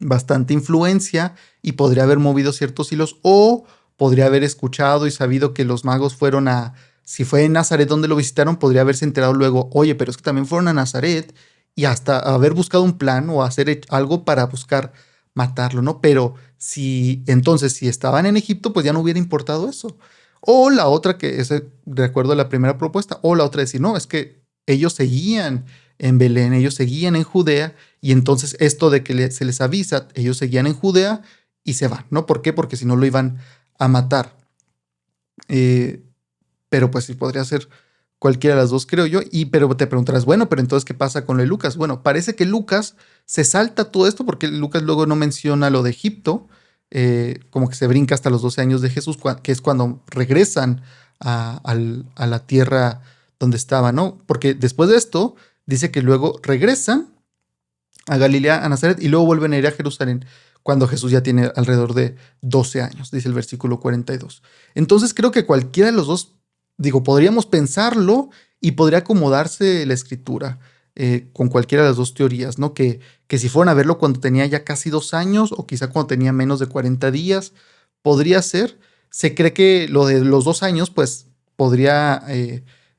bastante influencia y podría haber movido ciertos hilos o podría haber escuchado y sabido que los magos fueron a, si fue en Nazaret donde lo visitaron, podría haberse enterado luego, oye, pero es que también fueron a Nazaret y hasta haber buscado un plan o hacer algo para buscar matarlo, ¿no? Pero si entonces, si estaban en Egipto, pues ya no hubiera importado eso. O la otra, que es de acuerdo a la primera propuesta, o la otra decir, no, es que ellos seguían en Belén, ellos seguían en Judea y entonces esto de que se les avisa, ellos seguían en Judea y se van, ¿no? ¿Por qué? Porque si no lo iban a matar. Eh, pero pues sí podría ser cualquiera de las dos, creo yo. Y pero te preguntarás, bueno, pero entonces, ¿qué pasa con lo de Lucas? Bueno, parece que Lucas se salta todo esto porque Lucas luego no menciona lo de Egipto, como que se brinca hasta los 12 años de Jesús, que es cuando regresan a la tierra donde estaba, ¿no? Porque después de esto, dice que luego regresan a Galilea, a Nazaret, y luego vuelven a ir a Jerusalén cuando Jesús ya tiene alrededor de 12 años, dice el versículo 42. Entonces creo que cualquiera de los dos, digo, podríamos pensarlo y podría acomodarse la escritura con cualquiera de las dos teorías, ¿no? Que si fueran a verlo cuando tenía ya casi 2 años o quizá cuando tenía menos de 40 días, podría ser. Se cree que lo de los 2 años, pues podría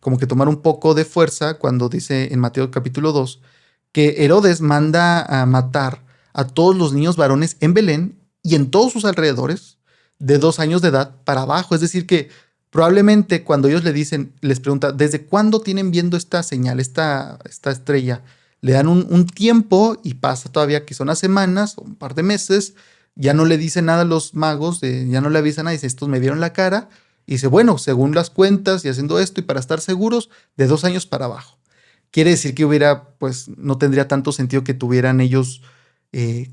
como que tomar un poco de fuerza cuando dice en Mateo capítulo 2 que Herodes manda a matar a todos los niños varones en Belén y en todos sus alrededores de 2 años de edad para abajo. Es decir, que probablemente cuando ellos le dicen, les pregunta, ¿desde cuándo tienen viendo esta señal, esta estrella? Le dan un tiempo y pasa todavía que son unas semanas o un par de meses. Ya no le dice nada a los magos, ya no le avisan nada, dice, estos me vieron la cara. Y dice, bueno, según las cuentas y haciendo esto y para estar seguros, de 2 años para abajo. Quiere decir que hubiera, pues no tendría tanto sentido que tuvieran ellos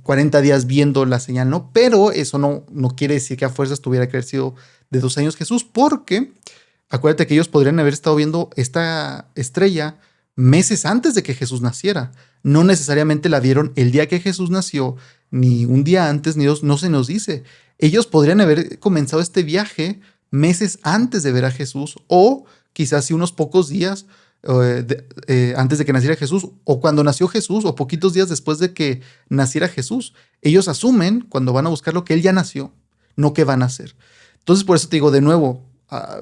40 días viendo la señal, ¿no? Pero eso no quiere decir que a fuerzas tuviera que haber sido de 2 años Jesús, porque acuérdate que ellos podrían haber estado viendo esta estrella meses antes de que Jesús naciera. No necesariamente la vieron el día que Jesús nació, ni un día antes, ni dos, no se nos dice. Ellos podrían haber comenzado este viaje meses antes de ver a Jesús o quizás sí unos pocos días antes de que naciera Jesús, o cuando nació Jesús, o poquitos días después de que naciera Jesús. Ellos asumen, cuando van a buscarlo, que Él ya nació, no que va a nacer. Entonces, por eso te digo de nuevo,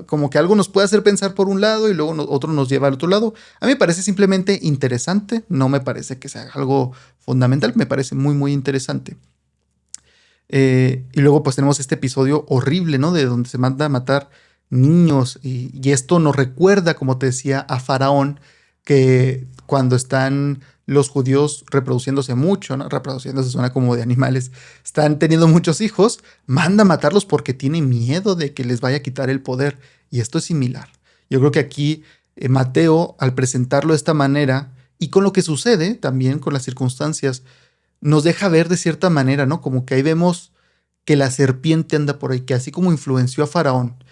como que algo nos puede hacer pensar por un lado y luego otro nos lleva al otro lado. A mí me parece simplemente interesante, no me parece que sea algo fundamental, me parece muy, muy interesante. Y luego pues tenemos este episodio horrible, ¿no? De donde se manda a matar niños y esto nos recuerda, como te decía, a Faraón, que cuando están los judíos reproduciéndose mucho, ¿no? Reproduciéndose suena como de animales, están teniendo muchos hijos, manda a matarlos porque tiene miedo de que les vaya a quitar el poder. Y esto es similar. Yo creo que aquí Mateo, al presentarlo de esta manera y con lo que sucede también con las circunstancias, nos deja ver de cierta manera, ¿no? Como que ahí vemos que la serpiente anda por ahí, que así como influenció a Faraón,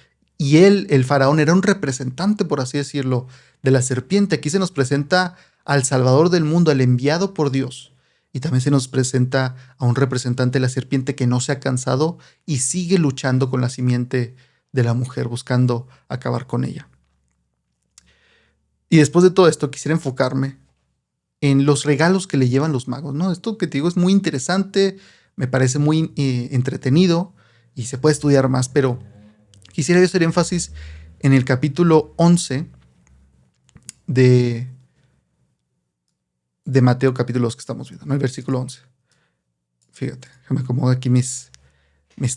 y él, el Faraón, era un representante, por así decirlo, de la serpiente. Aquí se nos presenta al Salvador del mundo, al enviado por Dios. Y también se nos presenta a un representante de la serpiente que no se ha cansado y sigue luchando con la simiente de la mujer, buscando acabar con ella. Y después de todo esto, quisiera enfocarme en los regalos que le llevan los magos, ¿no? Esto que te digo es muy interesante, me parece muy entretenido y se puede estudiar más, pero quisiera yo hacer énfasis en el capítulo 11 de Mateo, capítulo 2 que estamos viendo, ¿no? El versículo 11. Fíjate, me acomodo aquí mis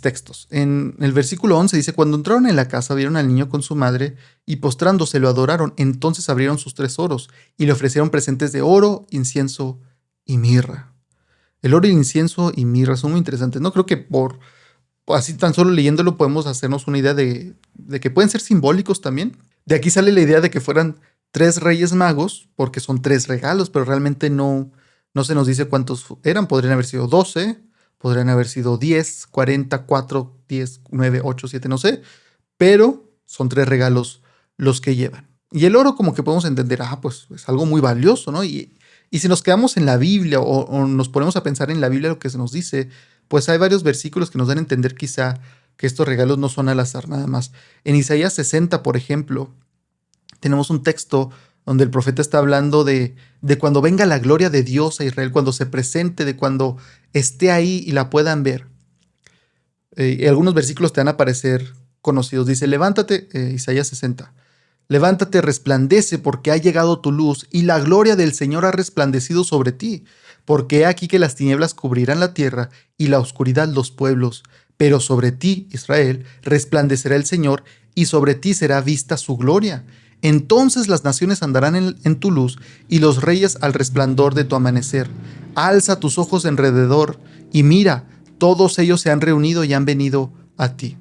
textos. En el versículo 11 dice, cuando entraron en la casa vieron al niño con su madre y postrándose lo adoraron. Entonces abrieron sus tesoros y le ofrecieron presentes de oro, incienso y mirra. El oro, el incienso y mirra son muy interesantes. No creo que por así tan solo leyéndolo podemos hacernos una idea de que pueden ser simbólicos también. De aquí sale la idea de que fueran 3 reyes magos, porque son 3 regalos, pero realmente no No se nos dice cuántos eran, podrían haber sido 12, podrían haber sido 10, 40, 4, 10, 9, 8, 7, no sé, pero son 3 regalos los que llevan. Y el oro como que podemos entender, pues es algo muy valioso, ¿no? Y si nos quedamos en la Biblia o nos ponemos a pensar en la Biblia lo que se nos dice, pues hay varios versículos que nos dan a entender quizá que estos regalos no son al azar nada más. En Isaías 60, por ejemplo, tenemos un texto donde el profeta está hablando de cuando venga la gloria de Dios a Israel, cuando se presente, de cuando esté ahí y la puedan ver. Algunos versículos te van a parecer conocidos. Dice, levántate, Isaías 60. Levántate, resplandece, porque ha llegado tu luz, y la gloria del Señor ha resplandecido sobre ti. Porque he aquí que las tinieblas cubrirán la tierra, y la oscuridad los pueblos. Pero sobre ti, Israel, resplandecerá el Señor, y sobre ti será vista su gloria. Entonces las naciones andarán en tu luz, y los reyes al resplandor de tu amanecer. Alza tus ojos alrededor, y mira, todos ellos se han reunido y han venido a ti.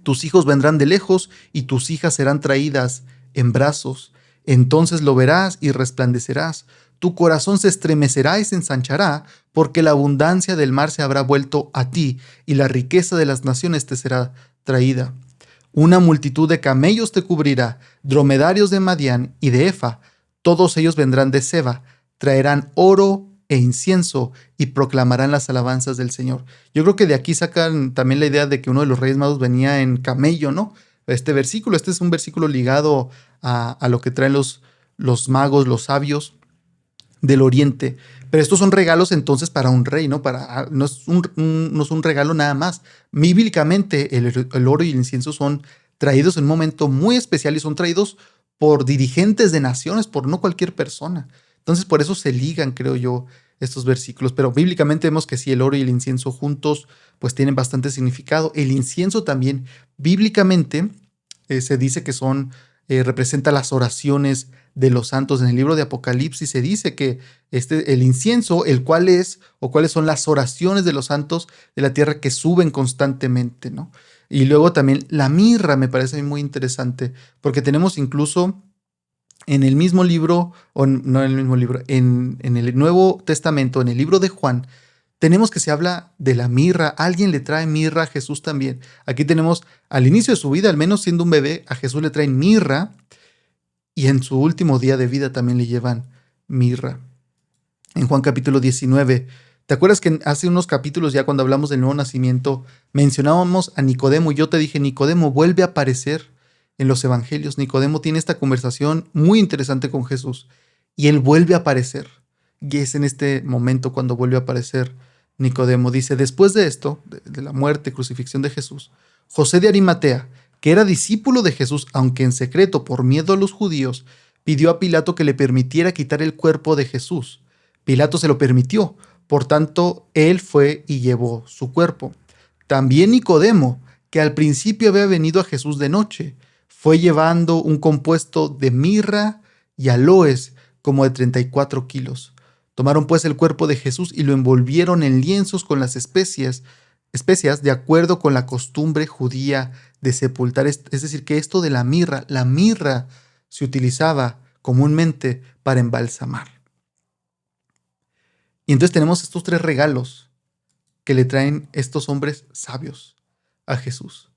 Tus hijos vendrán de lejos y tus hijas serán traídas en brazos. Entonces lo verás y resplandecerás. Tu corazón se estremecerá y se ensanchará, porque la abundancia del mar se habrá vuelto a ti, y la riqueza de las naciones te será traída. Una multitud de camellos te cubrirá, dromedarios de Madián y de Efa. Todos ellos vendrán de Seba, traerán oro e incienso y proclamarán las alabanzas del Señor. Yo creo que de aquí sacan también la idea de que uno de los reyes magos venía en camello, ¿no? Este es un versículo ligado a lo que traen los magos, los sabios del oriente. Pero estos son regalos entonces para un rey, ¿no? No es un regalo nada más. Bíblicamente el oro y el incienso son traídos en un momento muy especial y son traídos por dirigentes de naciones, por no cualquier persona. Entonces por eso se ligan, creo yo, estos versículos. Pero bíblicamente vemos que sí, el oro y el incienso juntos pues tienen bastante significado. El incienso también bíblicamente se dice que representa las oraciones de los santos. En el libro de Apocalipsis se dice que el incienso, cuáles son las oraciones de los santos de la tierra que suben constantemente, ¿no? Y luego también la mirra me parece muy interesante, porque tenemos incluso en el mismo libro, o no en el mismo libro, en el Nuevo Testamento, en el libro de Juan, tenemos que se habla de la mirra. Alguien le trae mirra a Jesús también. Aquí tenemos al inicio de su vida, al menos siendo un bebé, a Jesús le traen mirra, y en su último día de vida también le llevan mirra. En Juan capítulo 19, ¿te acuerdas que hace unos capítulos ya cuando hablamos del nuevo nacimiento mencionábamos a Nicodemo? Y yo te dije, Nicodemo vuelve a aparecer en los evangelios. Nicodemo tiene esta conversación muy interesante con Jesús y él vuelve a aparecer. Y es en este momento cuando vuelve a aparecer Nicodemo. Dice, después de esto, de la muerte, crucifixión de Jesús, José de Arimatea, que era discípulo de Jesús, aunque en secreto por miedo a los judíos, pidió a Pilato que le permitiera quitar el cuerpo de Jesús. Pilato se lo permitió, por tanto, él fue y llevó su cuerpo. También Nicodemo, que al principio había venido a Jesús de noche, fue llevando un compuesto de mirra y aloes como de 34 kilos. Tomaron pues el cuerpo de Jesús y lo envolvieron en lienzos con las especias de acuerdo con la costumbre judía de sepultar. Es decir, que esto de la mirra se utilizaba comúnmente para embalsamar. Y entonces tenemos estos 3 regalos que le traen estos hombres sabios a Jesús.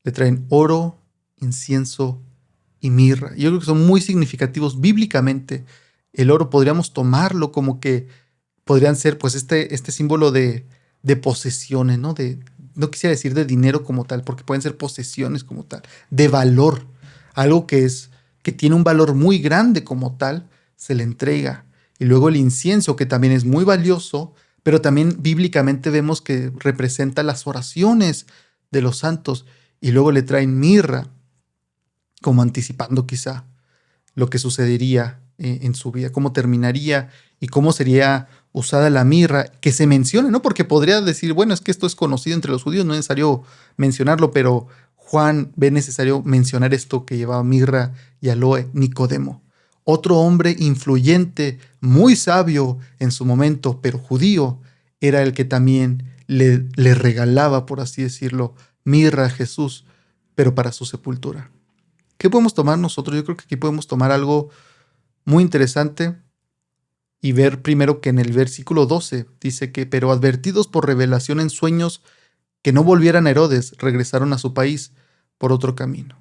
Le traen oro, incienso y mirra. Yo creo que son muy significativos bíblicamente. El oro podríamos tomarlo como que podrían ser pues este símbolo de posesiones, ¿no? No quisiera decir de dinero como tal, porque pueden ser posesiones como tal, de valor. Algo que tiene un valor muy grande como tal, se le entrega. Y luego el incienso, que también es muy valioso, pero también bíblicamente vemos que representa las oraciones de los santos. Y luego le traen mirra, como anticipando quizá lo que sucedería en su vida, cómo terminaría y cómo sería usada la mirra, que se mencione, ¿no? Porque podría decir, bueno, es que esto es conocido entre los judíos, no es necesario mencionarlo, pero Juan ve necesario mencionar esto que llevaba mirra y aloe. Nicodemo, otro hombre influyente, muy sabio en su momento, pero judío, era el que también le regalaba, por así decirlo, mirra a Jesús, pero para su sepultura. ¿Qué podemos tomar nosotros? Yo creo que aquí podemos tomar algo muy interesante, y ver primero que en el versículo 12 dice que, pero advertidos por revelación en sueños que no volvieran a Herodes, regresaron a su país por otro camino.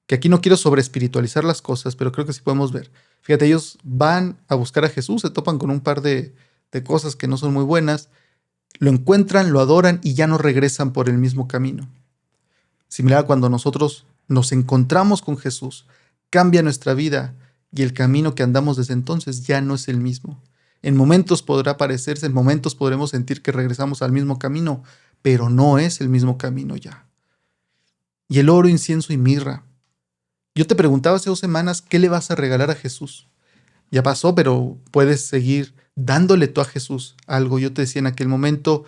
Que aquí no quiero sobreespiritualizar las cosas, pero creo que sí podemos ver. Fíjate, ellos van a buscar a Jesús, se topan con un par de cosas que no son muy buenas, lo encuentran, lo adoran y ya no regresan por el mismo camino. Similar a cuando nosotros nos encontramos con Jesús, cambia nuestra vida y el camino que andamos desde entonces ya no es el mismo. En momentos podrá parecerse, en momentos podremos sentir que regresamos al mismo camino, pero no es el mismo camino ya. Y el oro, incienso y mirra. Yo te preguntaba hace 2 semanas, ¿qué le vas a regalar a Jesús? Ya pasó, pero puedes seguir dándole tú a Jesús algo. Yo te decía en aquel momento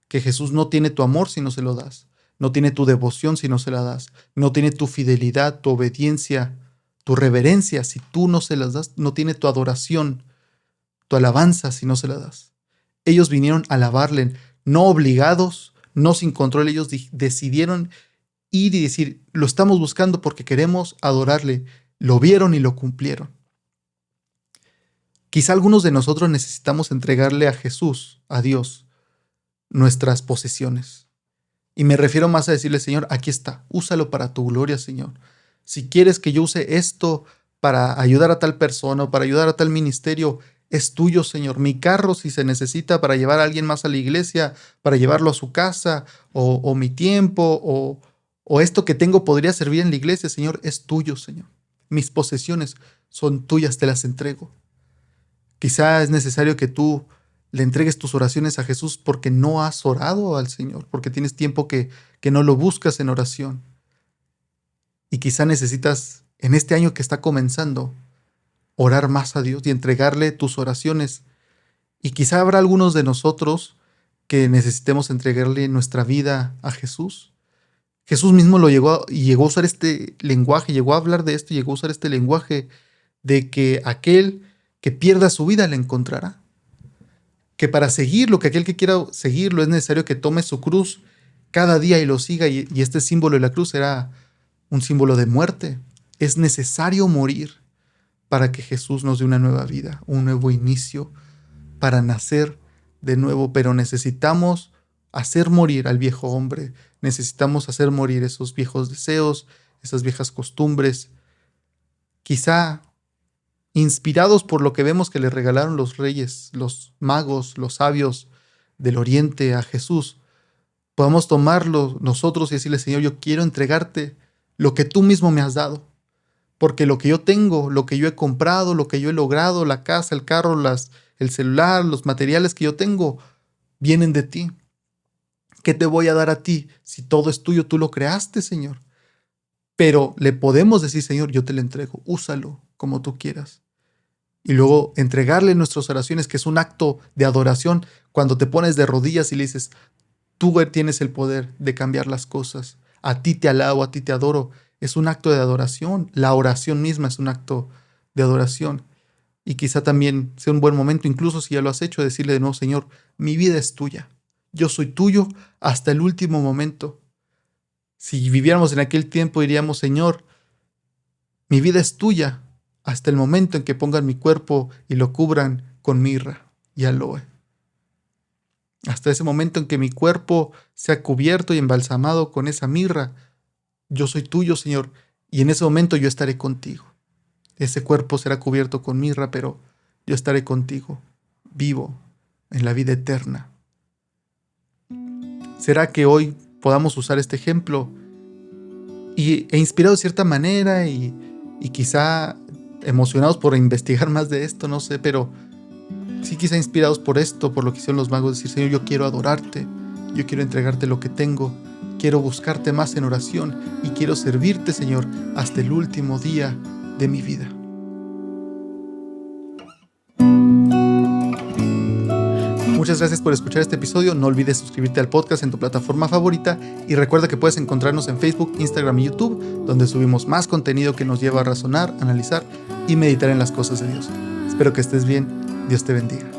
que Jesús no tiene tu amor si no se lo das. No tiene tu devoción si no se la das. No tiene tu fidelidad, tu obediencia, tu reverencia si tú no se las das. No tiene tu adoración, tu alabanza si no se la das. Ellos vinieron a alabarle, no obligados, no sin control. Ellos decidieron ir y decir, lo estamos buscando porque queremos adorarle. Lo vieron y lo cumplieron. Quizá algunos de nosotros necesitamos entregarle a Jesús, a Dios, nuestras posesiones. Y me refiero más a decirle, Señor, aquí está, úsalo para tu gloria, Señor. Si quieres que yo use esto para ayudar a tal persona o para ayudar a tal ministerio, es tuyo, Señor. Mi carro, si se necesita para llevar a alguien más a la iglesia, para llevarlo a su casa, o mi tiempo, o esto que tengo podría servir en la iglesia, Señor, es tuyo, Señor. Mis posesiones son tuyas, te las entrego. Quizá es necesario que tú le entregues tus oraciones a Jesús porque no has orado al Señor, porque tienes tiempo que no lo buscas en oración. Y quizá necesitas, en este año que está comenzando, orar más a Dios y entregarle tus oraciones. Y quizá habrá algunos de nosotros que necesitemos entregarle nuestra vida a Jesús. Jesús mismo llegó a usar este lenguaje, llegó a hablar de esto, llegó a usar este lenguaje de que aquel que pierda su vida la encontrará. Que para seguirlo, que aquel que quiera seguirlo es necesario que tome su cruz cada día y lo siga. Y este símbolo de la cruz era un símbolo de muerte. Es necesario morir para que Jesús nos dé una nueva vida, un nuevo inicio, para nacer de nuevo. Pero necesitamos hacer morir al viejo hombre. Necesitamos hacer morir esos viejos deseos, esas viejas costumbres. Quizá inspirados por lo que vemos que le regalaron los reyes, los magos, los sabios del oriente a Jesús, podamos tomarlo nosotros y decirle, Señor, yo quiero entregarte lo que tú mismo me has dado, porque lo que yo tengo, lo que yo he comprado, lo que yo he logrado, la casa, el carro, el celular, los materiales que yo tengo, vienen de ti. ¿Qué te voy a dar a ti si todo es tuyo? Tú lo creaste, Señor. Pero le podemos decir, Señor, yo te lo entrego, úsalo como tú quieras. Y luego entregarle nuestras oraciones, que es un acto de adoración, cuando te pones de rodillas y le dices, tú tienes el poder de cambiar las cosas, a ti te alabo, a ti te adoro, es un acto de adoración. La oración misma es un acto de adoración. Y quizá también sea un buen momento, incluso si ya lo has hecho, decirle de nuevo, Señor, mi vida es tuya, yo soy tuyo hasta el último momento. Si viviéramos en aquel tiempo diríamos, Señor, mi vida es tuya hasta el momento en que pongan mi cuerpo y lo cubran con mirra y aloe. Hasta ese momento en que mi cuerpo sea cubierto y embalsamado con esa mirra, yo soy tuyo, Señor, y en ese momento yo estaré contigo. Ese cuerpo será cubierto con mirra, pero yo estaré contigo, vivo, en la vida eterna. ¿Será que hoy podamos usar este ejemplo e inspirados de cierta manera y quizá emocionados por investigar más de esto, no sé, pero sí quizá inspirados por esto, por lo que hicieron los magos, decir, Señor, yo quiero adorarte, yo quiero entregarte lo que tengo, quiero buscarte más en oración y quiero servirte, Señor, hasta el último día de mi vida. Muchas gracias por escuchar este episodio. No olvides suscribirte al podcast en tu plataforma favorita y recuerda que puedes encontrarnos en Facebook, Instagram y YouTube, donde subimos más contenido que nos lleva a razonar, analizar y meditar en las cosas de Dios. Espero que estés bien. Dios te bendiga.